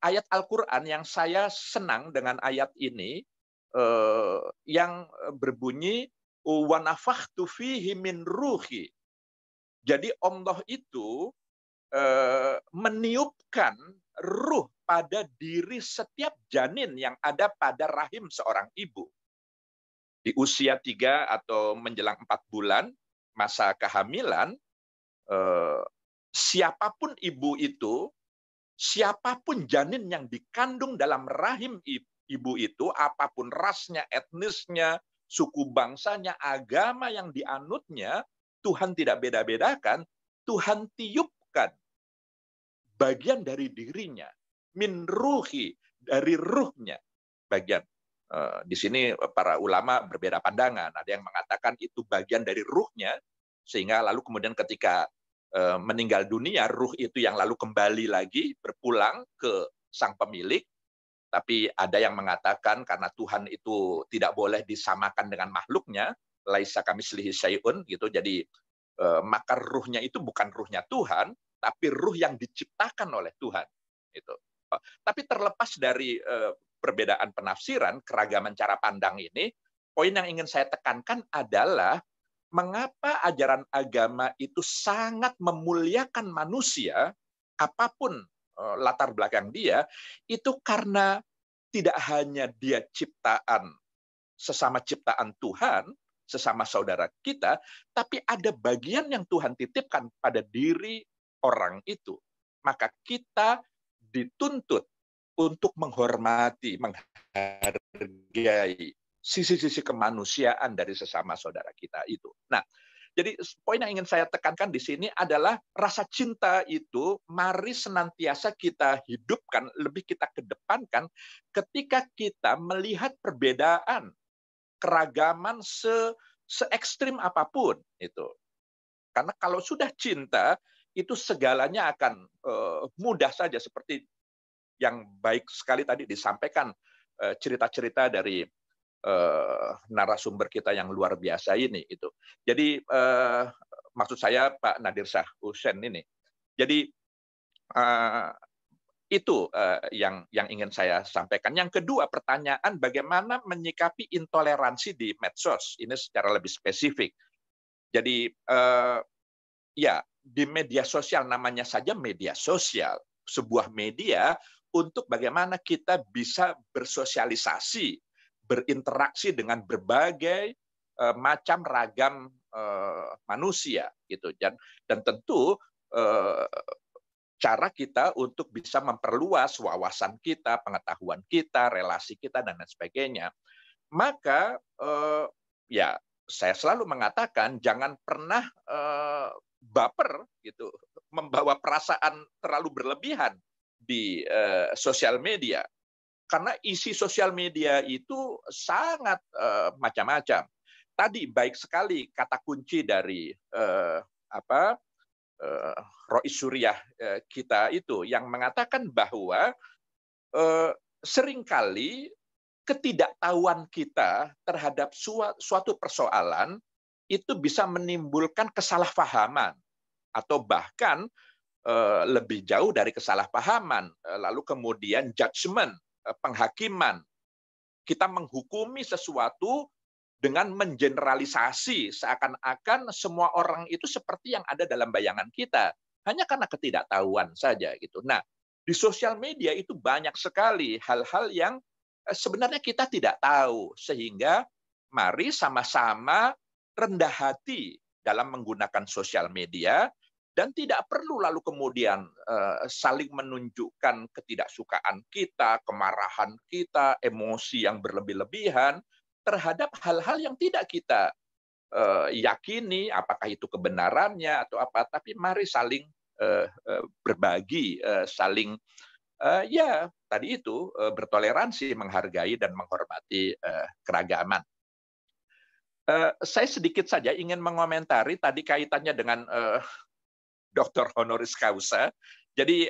[SPEAKER 2] ayat Al-Quran yang saya senang dengan ayat ini, yang berbunyi, wa nafakhtu fihi min ruhi. Jadi Allah itu meniupkan ruh pada diri setiap janin yang ada pada rahim seorang ibu. Di usia 3 atau menjelang 4 bulan, masa kehamilan, siapapun ibu itu, siapapun janin yang dikandung dalam rahim ibu itu, apapun rasnya, etnisnya, suku bangsanya, agama yang dianutnya, Tuhan tidak beda-bedakan, Tuhan tiupkan bagian dari dirinya, min ruhi, dari ruhnya, bagian. Di sini para ulama berbeda pandangan. Ada yang mengatakan itu bagian dari ruhnya, sehingga lalu kemudian ketika meninggal dunia, ruh itu yang lalu kembali lagi, berpulang ke sang pemilik. Tapi ada yang mengatakan karena Tuhan itu tidak boleh disamakan dengan makhluknya, laisa kamitslihi syai'un, gitu. Jadi maka ruhnya itu bukan ruhnya Tuhan, tapi ruh yang diciptakan oleh Tuhan. Itu. Tapi terlepas dari perbedaan penafsiran, keragaman cara pandang ini, poin yang ingin saya tekankan adalah mengapa ajaran agama itu sangat memuliakan manusia, apapun latar belakang dia, itu karena tidak hanya dia ciptaan, sesama ciptaan Tuhan, sesama saudara kita, tapi ada bagian yang Tuhan titipkan pada diri orang itu. Maka kita dituntut untuk menghormati, menghargai sisi-sisi kemanusiaan dari sesama saudara kita itu. Nah, jadi poin yang ingin saya tekankan di sini adalah rasa cinta itu mari senantiasa kita hidupkan, lebih kita kedepankan ketika kita melihat perbedaan, keragaman se-ekstrim apapun itu. Karena kalau sudah cinta, itu segalanya akan mudah saja, seperti yang baik sekali tadi disampaikan cerita-cerita dari narasumber kita yang luar biasa ini itu. Jadi maksud saya Pak Nadir Shah Hussein ini. Jadi itu yang ingin saya sampaikan. Yang kedua, pertanyaan bagaimana menyikapi intoleransi di medsos. Ini secara lebih spesifik. Jadi ya di media sosial, namanya saja media sosial, sebuah media untuk bagaimana kita bisa bersosialisasi, berinteraksi dengan berbagai macam ragam manusia gitu. Dan tentu cara kita untuk bisa memperluas wawasan kita, pengetahuan kita, relasi kita, dan lain sebagainya. Maka ya saya selalu mengatakan jangan pernah baper gitu, membawa perasaan terlalu berlebihan di sosial media. Karena isi sosial media itu sangat macam-macam. Tadi baik sekali kata kunci dari Rois Surya kita itu yang mengatakan bahwa seringkali ketidaktahuan kita terhadap suatu persoalan itu bisa menimbulkan kesalahpahaman atau bahkan lebih jauh dari kesalahpahaman, lalu kemudian judgement, penghakiman. Kita menghukumi sesuatu dengan mengeneralisasi seakan-akan semua orang itu seperti yang ada dalam bayangan kita, hanya karena ketidaktahuan saja gitu. Nah, di sosial media itu banyak sekali hal-hal yang sebenarnya kita tidak tahu, sehingga mari sama-sama rendah hati dalam menggunakan sosial media dan tidak perlu lalu kemudian saling menunjukkan ketidaksukaan kita, kemarahan kita, emosi yang berlebih-lebihan terhadap hal-hal yang tidak kita yakini, apakah itu kebenarannya atau apa, tapi mari saling berbagi, saling ya tadi itu bertoleransi, menghargai dan menghormati keragaman. Saya sedikit saja ingin mengomentari tadi kaitannya dengan Dr. honoris causa. Jadi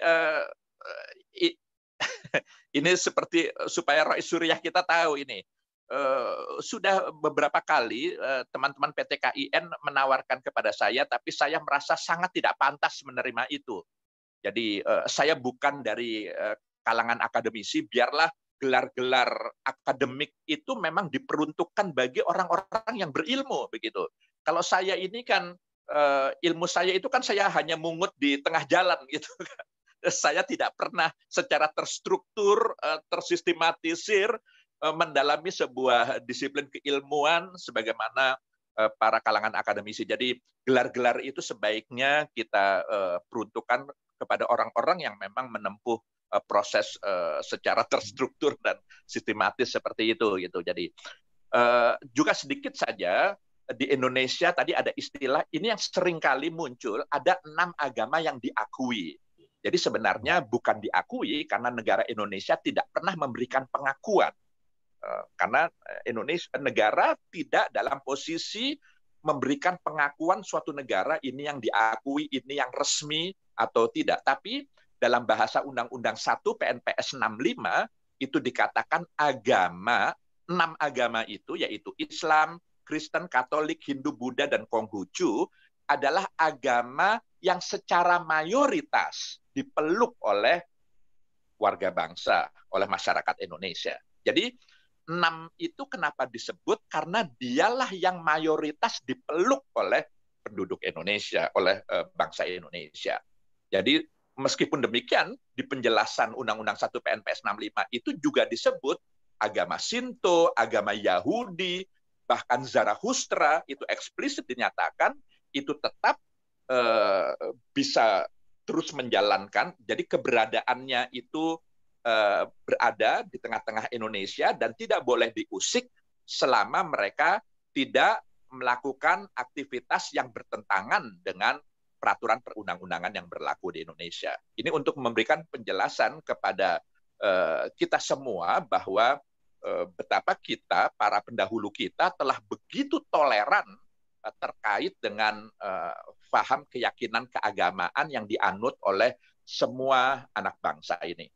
[SPEAKER 2] ini seperti supaya Rois Surya kita tahu ini. Sudah beberapa kali teman-teman PT KIN menawarkan kepada saya, tapi saya merasa sangat tidak pantas menerima itu. Jadi saya bukan dari kalangan akademisi, biarlah gelar-gelar akademik itu memang diperuntukkan bagi orang-orang yang berilmu begitu. Kalau saya ini kan ilmu saya itu kan saya hanya mungut di tengah jalan gitu. Saya tidak pernah secara terstruktur, tersistematisir mendalami sebuah disiplin keilmuan sebagaimana para kalangan akademisi. Jadi gelar-gelar itu sebaiknya kita peruntukkan kepada orang-orang yang memang menempuh proses secara terstruktur dan sistematis seperti itu gitu. Jadi juga sedikit saja di Indonesia tadi ada istilah ini yang sering kali muncul, ada 6 agama yang diakui. Jadi sebenarnya bukan diakui karena negara Indonesia tidak pernah memberikan pengakuan. Karena Indonesia negara tidak dalam posisi memberikan pengakuan suatu negara ini yang diakui, ini yang resmi atau tidak. Tapi dalam bahasa Undang-Undang 1 PNPS 65 itu dikatakan agama, 6 agama itu yaitu Islam, Kristen, Katolik, Hindu, Buddha, dan Konghucu adalah agama yang secara mayoritas dipeluk oleh warga bangsa, oleh masyarakat Indonesia. Jadi 6 itu kenapa disebut? Karena dialah yang mayoritas dipeluk oleh penduduk Indonesia, oleh bangsa Indonesia. Jadi meskipun demikian, di penjelasan Undang-Undang 1 PNPS 65 itu juga disebut agama Sinto, agama Yahudi, bahkan Zarathustra, itu eksplisit dinyatakan, itu tetap bisa terus menjalankan. Jadi keberadaannya itu berada di tengah-tengah Indonesia dan tidak boleh diusik selama mereka tidak melakukan aktivitas yang bertentangan dengan peraturan perundang-undangan yang berlaku di Indonesia. Ini untuk memberikan penjelasan kepada kita semua bahwa betapa kita, para pendahulu kita, telah begitu toleran terkait dengan paham keyakinan keagamaan yang dianut oleh semua anak bangsa ini.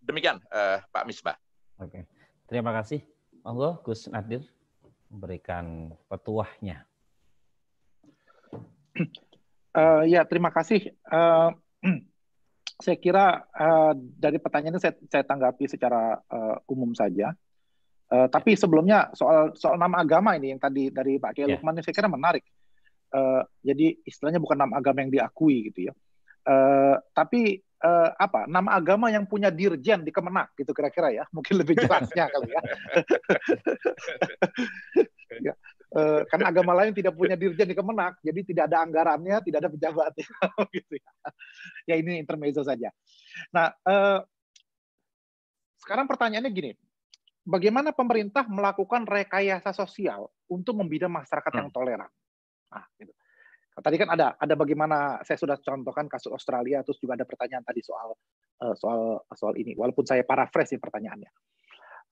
[SPEAKER 2] Demikian Pak Misbah.
[SPEAKER 1] Oke, terima kasih. Monggo Gus Nadir memberikan petuahnya.
[SPEAKER 3] Ya, terima kasih. Saya kira dari pertanyaan ini saya tanggapi secara umum saja. Tapi sebelumnya soal nama agama ini yang tadi dari Pak Kiai Lukman ini saya kira menarik. Jadi istilahnya bukan nama agama yang diakui gitu ya. Tapi apa nama agama yang punya dirjen di Kemenak gitu kira-kira ya, mungkin lebih jelasnya kali ya. Ya. Karena agama lain tidak punya dirjen di Kemenak, jadi tidak ada anggarannya, tidak ada pejabatnya. Gitu ya. Ya ini intermezzo saja. Nah, sekarang pertanyaannya gini, bagaimana pemerintah melakukan rekayasa sosial untuk membina masyarakat yang toleran? Nah, gitu. Tadi kan ada bagaimana saya sudah contohkan kasus Australia, terus juga ada pertanyaan tadi soal ini. Walaupun saya paraphrase pertanyaannya.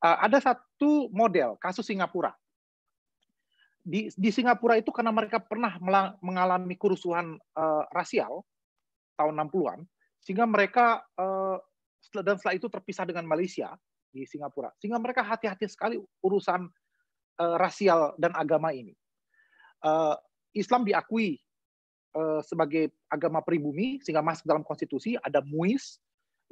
[SPEAKER 3] Ada satu model kasus Singapura. Di Singapura itu karena mereka pernah mengalami kerusuhan rasial tahun 60-an, sehingga mereka dan setelah itu terpisah dengan Malaysia di Singapura, sehingga mereka hati-hati sekali urusan rasial dan agama ini. Islam diakui sebagai agama pribumi sehingga masuk dalam konstitusi, ada MUIS,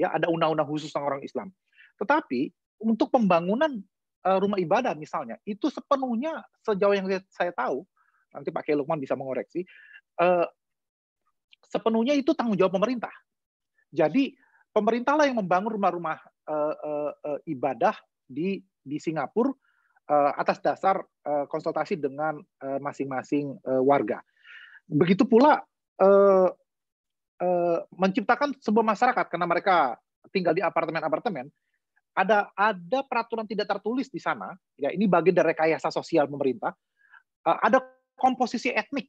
[SPEAKER 3] ya ada undang-undang khusus tentang orang Islam. Tetapi untuk pembangunan rumah ibadah misalnya, itu sepenuhnya sejauh yang saya tahu, nanti Pak Kiai Lukman bisa mengoreksi, sepenuhnya itu tanggung jawab pemerintah. Jadi pemerintahlah yang membangun rumah-rumah ibadah di Singapura atas dasar konsultasi dengan masing-masing warga. Begitu pula menciptakan sebuah masyarakat karena mereka tinggal di apartemen-apartemen. Ada peraturan tidak tertulis di sana, ya ini bagian dari rekayasa sosial pemerintah. Ada komposisi etnik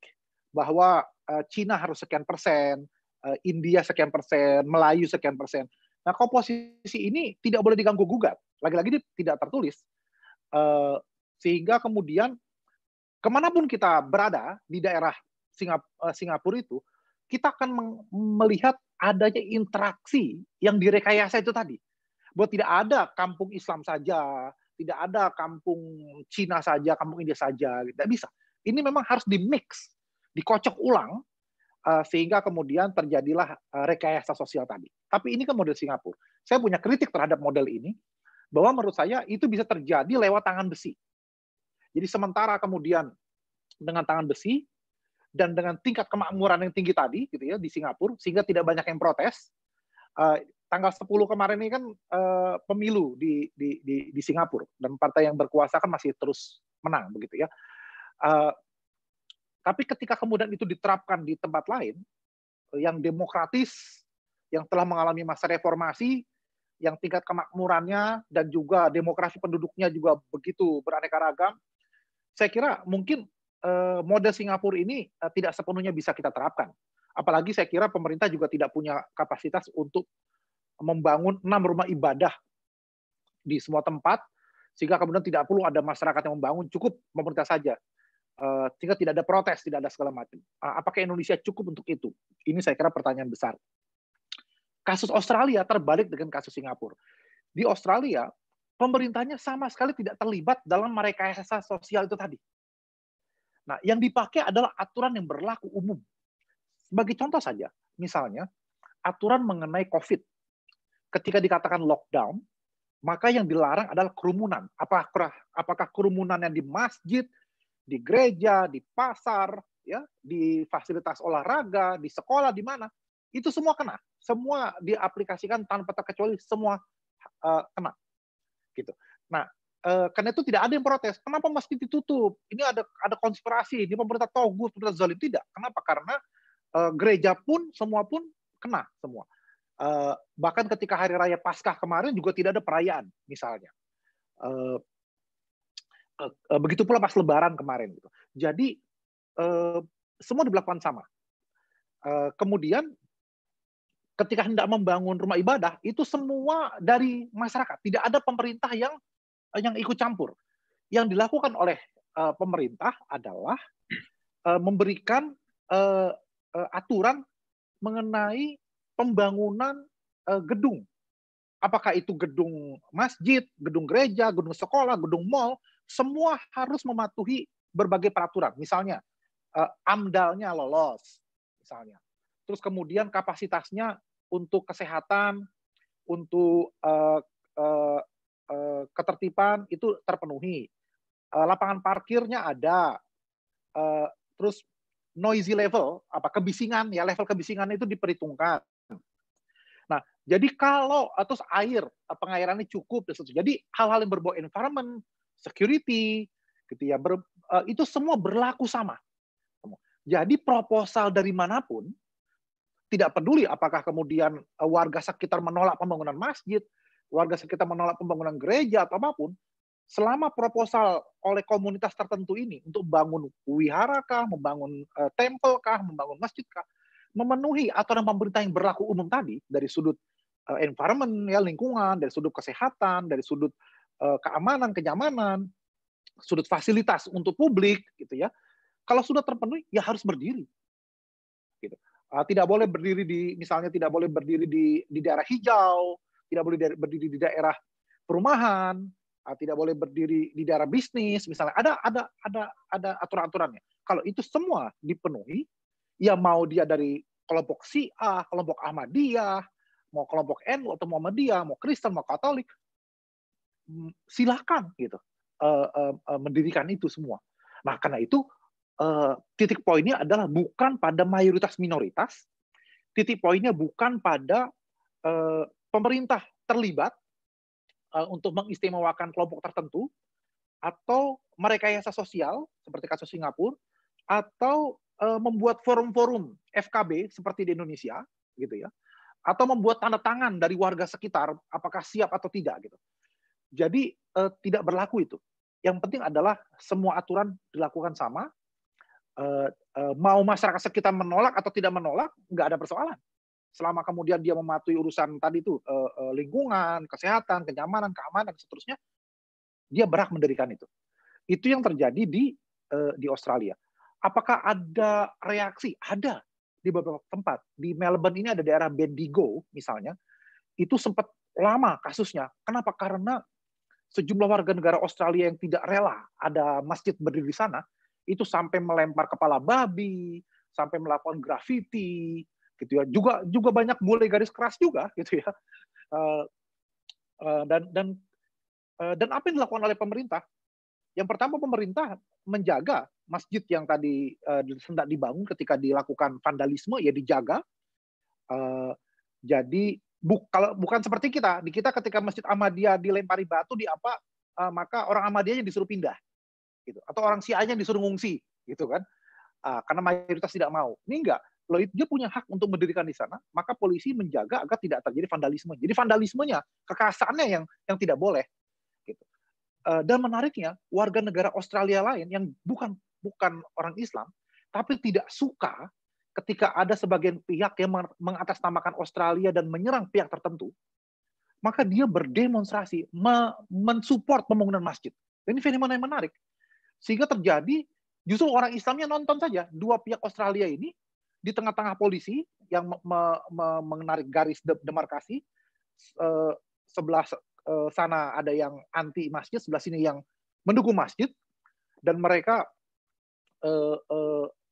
[SPEAKER 3] bahwa Cina harus sekian persen, India sekian persen, Melayu sekian persen. Nah komposisi ini tidak boleh diganggu gugat, lagi-lagi tidak tertulis, sehingga kemudian kemanapun kita berada di daerah Singapura itu, kita akan melihat adanya interaksi yang direkayasa itu tadi. Bahwa tidak ada kampung Islam saja, tidak ada kampung Cina saja, kampung India saja, tidak bisa. Ini memang harus dimix, dikocok ulang, sehingga kemudian terjadilah rekayasa sosial tadi. Tapi ini kan model Singapura. Saya punya kritik terhadap model ini, bahwa menurut saya itu bisa terjadi lewat tangan besi. Jadi sementara kemudian dengan tangan besi, dan dengan tingkat kemakmuran yang tinggi tadi, gitu ya, di Singapura, sehingga tidak banyak yang protes. Tanggal 10 kemarin ini kan pemilu di Singapura, dan partai yang berkuasa kan masih terus menang begitu ya. Tapi ketika kemudian itu diterapkan di tempat lain yang demokratis, yang telah mengalami masa reformasi, yang tingkat kemakmurannya dan juga demografi penduduknya juga begitu beraneka ragam, saya kira mungkin model Singapura ini tidak sepenuhnya bisa kita terapkan. Apalagi saya kira pemerintah juga tidak punya kapasitas untuk membangun 6 rumah ibadah di semua tempat, sehingga kemudian tidak perlu ada masyarakat yang membangun, cukup pemerintah saja. Sehingga tidak ada protes, tidak ada segala macam. Apakah Indonesia cukup untuk itu? Ini saya kira pertanyaan besar. Kasus Australia terbalik dengan kasus Singapura. Di Australia, pemerintahnya sama sekali tidak terlibat dalam merekayasa sosial itu tadi. Nah, yang dipakai adalah aturan yang berlaku umum. Sebagai contoh saja, misalnya, aturan mengenai COVID. Ketika dikatakan lockdown, maka yang dilarang adalah kerumunan. Apakah kerumunan yang di masjid, di gereja, di pasar, ya, di fasilitas olahraga, di sekolah, di mana, itu semua kena. Semua diaplikasikan tanpa terkecuali, semua kena. Gitu. Nah, karena itu tidak ada yang protes. Kenapa masjid ditutup? Ini ada konspirasi. Ini pemerintah togut, pemerintah zalim. Tidak. Kenapa? Karena gereja pun, semua pun kena semua. Bahkan ketika hari raya Paskah kemarin juga tidak ada perayaan, misalnya. Begitu pula pas Lebaran kemarin. Gitu. Jadi semua diberlakukan sama. Kemudian ketika hendak membangun rumah ibadah, itu semua dari masyarakat. Tidak ada pemerintah yang ikut campur. Yang dilakukan oleh pemerintah adalah memberikan aturan mengenai pembangunan gedung. Apakah itu gedung masjid, gedung gereja, gedung sekolah, gedung mal, semua harus mematuhi berbagai peraturan. Misalnya, AMDAL-nya lolos, misalnya. Terus kemudian kapasitasnya untuk kesehatan, untuk ketertiban itu terpenuhi. Lapangan parkirnya ada. Terus noisy level, kebisingan, ya level kebisingan itu diperhitungkan. Nah, jadi kalau terus pengairannya cukup, jadi hal-hal yang berbau environment, security, gitu ya, itu semua berlaku sama. Jadi proposal dari manapun, tidak peduli apakah kemudian warga sekitar menolak pembangunan masjid, warga sekitar menolak pembangunan gereja atau apapun, selama proposal oleh komunitas tertentu ini untuk bangun wihara kah, membangun tempel kah, membangun masjid kah, memenuhi aturan pemerintah yang berlaku umum tadi dari sudut environment ya, lingkungan, dari sudut kesehatan, dari sudut keamanan, kenyamanan, sudut fasilitas untuk publik gitu ya. Kalau sudah terpenuhi ya harus berdiri. Gitu. Tidak boleh berdiri misalnya tidak boleh berdiri di daerah hijau, tidak boleh berdiri di daerah perumahan, tidak boleh berdiri di daerah bisnis, misalnya ada aturan-aturannya. Kalau itu semua dipenuhi, ya mau dia dari kelompok Syiah, kelompok Ahmadiyah, mau kelompok NU atau Muhammadiyah, mau Kristen, mau Katolik, silakan gitu mendirikan itu semua. Nah karena itu titik poinnya adalah bukan pada mayoritas minoritas, titik poinnya bukan pada pemerintah terlibat untuk mengistimewakan kelompok tertentu, atau merekayasa sosial seperti kasus Singapura, atau membuat forum-forum FKB seperti di Indonesia, gitu ya, atau membuat tanda tangan dari warga sekitar apakah siap atau tidak, gitu. Jadi tidak berlaku itu. Yang penting adalah semua aturan dilakukan sama. Mau masyarakat sekitar menolak atau tidak menolak, nggak ada persoalan. Selama kemudian dia mematuhi urusan tadi itu lingkungan, kesehatan, kenyamanan, keamanan, dan seterusnya, dia berhak mendirikan itu. Itu yang terjadi di Australia. Apakah ada reaksi? Ada di beberapa tempat. Di Melbourne ini ada daerah Bendigo misalnya, itu sempat lama kasusnya. Kenapa? Karena sejumlah warga negara Australia yang tidak rela ada masjid berdiri di sana, itu sampai melempar kepala babi, sampai melakukan grafiti, gitu ya. Juga banyak bule garis keras juga, gitu ya. Dan apa yang dilakukan oleh pemerintah? Yang pertama, pemerintah menjaga masjid yang tadi hendak dibangun ketika dilakukan vandalisme, ya dijaga. Jadi kalau bukan seperti kita, di kita ketika Masjid Ahmadiyah dilempari batu di apa, maka orang Ahmadiyahnya disuruh pindah, gitu. Atau orang Syiahnya disuruh ngungsi, gitu kan? Karena mayoritas tidak mau. Ini enggak. Kalau dia punya hak untuk mendirikan di sana, maka polisi menjaga agar tidak terjadi vandalisme. Jadi vandalismenya, kekerasannya yang tidak boleh. Gitu. Dan menariknya, warga negara Australia lain yang bukan orang Islam, tapi tidak suka ketika ada sebagian pihak yang mengatasnamakan Australia dan menyerang pihak tertentu, maka dia berdemonstrasi, mensupport pembangunan masjid. Ini fenomena yang menarik. Sehingga terjadi, justru orang Islamnya nonton saja. Dua pihak Australia ini, di tengah-tengah polisi yang menarik garis demarkasi, sebelah sana ada yang anti masjid, sebelah sini yang mendukung masjid, dan mereka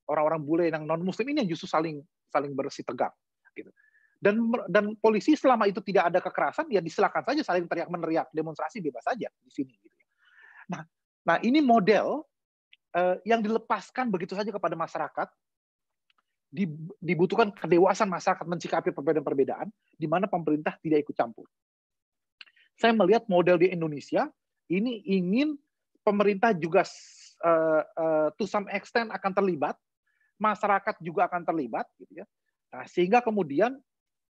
[SPEAKER 3] orang-orang bule yang non muslim ini yang justru saling bersih tegang, gitu. Dan polisi selama itu tidak ada kekerasan, ya disilakan saja saling teriak-meneriak, demonstrasi bebas saja di sini, gitu. Nah ini model yang dilepaskan begitu saja kepada masyarakat. Dibutuhkan kedewasaan masyarakat mensikapi perbedaan-perbedaan, di mana pemerintah tidak ikut campur. Saya melihat model di Indonesia ini ingin pemerintah juga to some extent akan terlibat, masyarakat juga akan terlibat, gitu ya. Nah, sehingga kemudian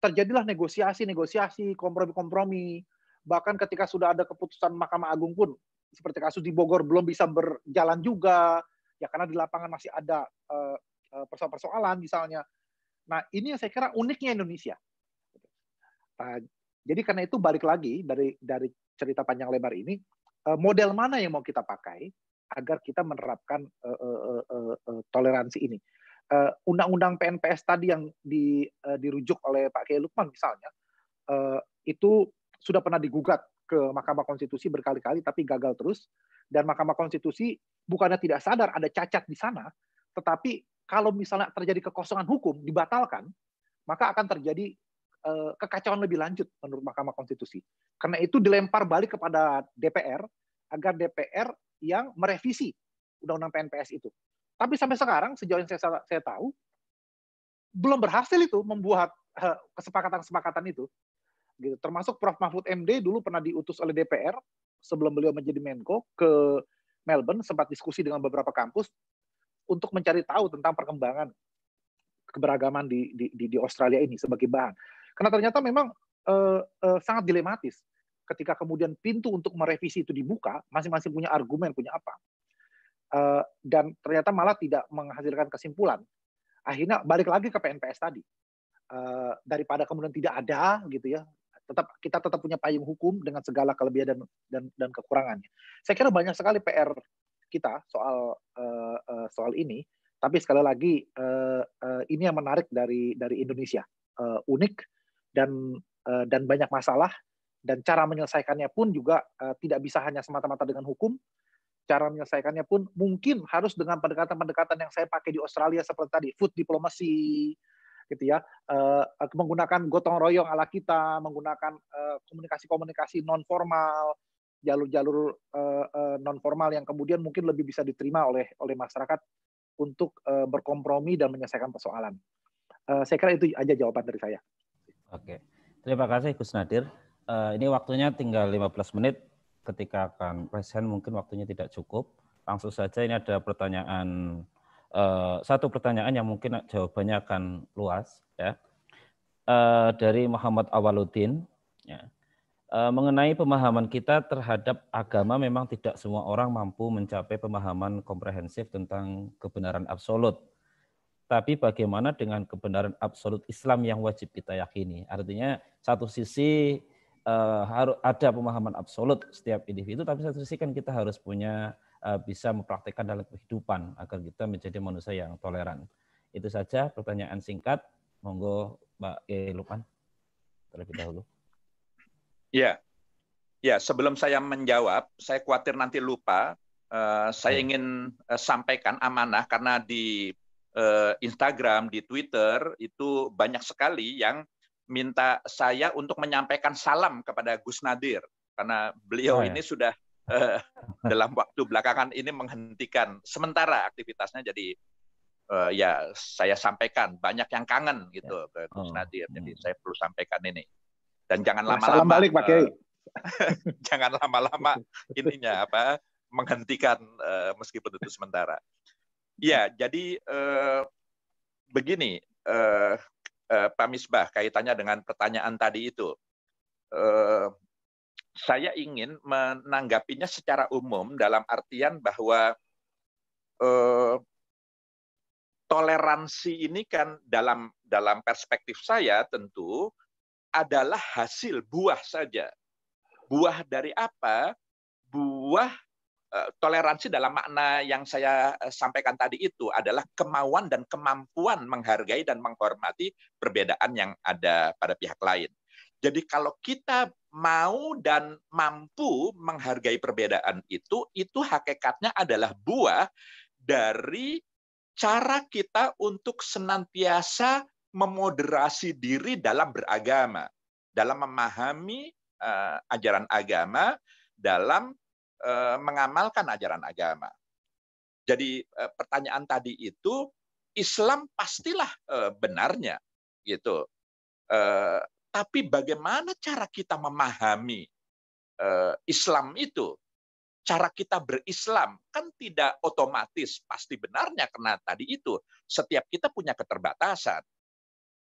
[SPEAKER 3] terjadilah negosiasi, kompromi, bahkan ketika sudah ada keputusan Mahkamah Agung pun, seperti kasus di Bogor belum bisa berjalan juga, ya karena di lapangan masih ada persoalan misalnya. Nah, ini yang saya kira uniknya Indonesia. Nah, jadi karena itu balik lagi dari cerita panjang lebar ini, model mana yang mau kita pakai agar kita menerapkan toleransi ini. Undang-undang PNPS tadi yang dirujuk oleh Pak Kiai Lukman misalnya, itu sudah pernah digugat ke Mahkamah Konstitusi berkali-kali, tapi gagal terus. Dan Mahkamah Konstitusi bukannya tidak sadar ada cacat di sana, tetapi kalau misalnya terjadi kekosongan hukum, dibatalkan, maka akan terjadi kekacauan lebih lanjut menurut Mahkamah Konstitusi. Karena itu dilempar balik kepada DPR, agar DPR yang merevisi Undang-Undang PNPS itu. Tapi sampai sekarang, sejauh yang saya tahu, belum berhasil itu membuat kesepakatan-kesepakatan itu. Gitu. Termasuk Prof. Mahfud MD dulu pernah diutus oleh DPR sebelum beliau menjadi Menko ke Melbourne sempat diskusi dengan beberapa kampus untuk mencari tahu tentang perkembangan keberagaman di Australia ini sebagai bahan. Karena ternyata memang sangat dilematis. Ketika kemudian pintu untuk merevisi itu dibuka, masing-masing punya argumen, punya apa. Dan ternyata malah tidak menghasilkan kesimpulan. Akhirnya balik lagi ke PNPS tadi. Daripada kemudian tidak ada gitu ya, kita tetap punya payung hukum dengan segala kelebihan dan kekurangannya. Saya kira banyak sekali PR kita soal ini, tapi sekali lagi ini yang menarik dari Indonesia, unik dan banyak masalah, dan cara menyelesaikannya pun juga tidak bisa hanya semata-mata dengan hukum. Cara menyelesaikannya pun mungkin harus dengan pendekatan-pendekatan yang saya pakai di Australia seperti tadi, food diplomacy, gitu ya, menggunakan gotong royong ala kita, menggunakan komunikasi-komunikasi non formal, jalur-jalur non formal yang kemudian mungkin lebih bisa diterima oleh masyarakat untuk berkompromi dan menyelesaikan persoalan. Saya kira itu aja jawaban dari saya.
[SPEAKER 1] Oke, terima kasih Gus Nadir. Ini waktunya tinggal 15 menit. Ketika akan present mungkin waktunya tidak cukup. Langsung saja ini ada pertanyaan, satu pertanyaan yang mungkin jawabannya akan luas, ya. Dari Muhammad Awaludin, ya. Mengenai pemahaman kita terhadap agama, memang tidak semua orang mampu mencapai pemahaman komprehensif tentang kebenaran absolut. Tapi bagaimana dengan kebenaran absolut Islam yang wajib kita yakini? Artinya satu sisi harus ada pemahaman absolut setiap individu, tapi satu sisi kan kita harus punya bisa mempraktikkan dalam kehidupan agar kita menjadi manusia yang toleran. Itu saja pertanyaan singkat. Monggo Mbak Lukman terlebih dahulu.
[SPEAKER 2] Ya, sebelum saya menjawab, saya khawatir nanti lupa. Saya ingin sampaikan amanah karena di Instagram, di Twitter itu banyak sekali yang minta saya untuk menyampaikan salam kepada Gus Nadir karena beliau ini sudah dalam waktu belakangan ini menghentikan sementara aktivitasnya, jadi ya saya sampaikan banyak yang kangen gitu ke Gus Nadir, jadi saya perlu sampaikan ini. Dan jangan lama-lama.
[SPEAKER 3] Salam balik Pak Kiai.
[SPEAKER 2] Jangan lama-lama ininya menghentikan meskipun itu sementara. Ya, jadi begini. Pak Misbah, kaitannya dengan pertanyaan tadi itu, saya ingin menanggapinya secara umum dalam artian bahwa toleransi ini kan dalam perspektif saya tentu adalah hasil buah saja. Buah dari apa? Buah toleransi dalam makna yang saya sampaikan tadi itu adalah kemauan dan kemampuan menghargai dan menghormati perbedaan yang ada pada pihak lain. Jadi kalau kita mau dan mampu menghargai perbedaan itu hakikatnya adalah buah dari cara kita untuk senantiasa memoderasi diri dalam beragama, dalam memahami ajaran agama, dalam mengamalkan ajaran agama. Jadi pertanyaan tadi itu Islam pastilah benarnya gitu. Tapi bagaimana cara kita memahami Islam itu? Cara kita berislam kan tidak otomatis pasti benarnya karena tadi itu setiap kita punya keterbatasan.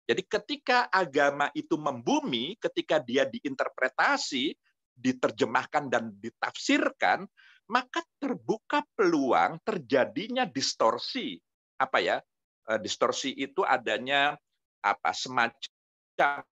[SPEAKER 2] Jadi ketika agama itu membumi, ketika dia diinterpretasi, diterjemahkan dan ditafsirkan, maka terbuka peluang terjadinya distorsi. Apa ya? Distorsi itu adanya semacam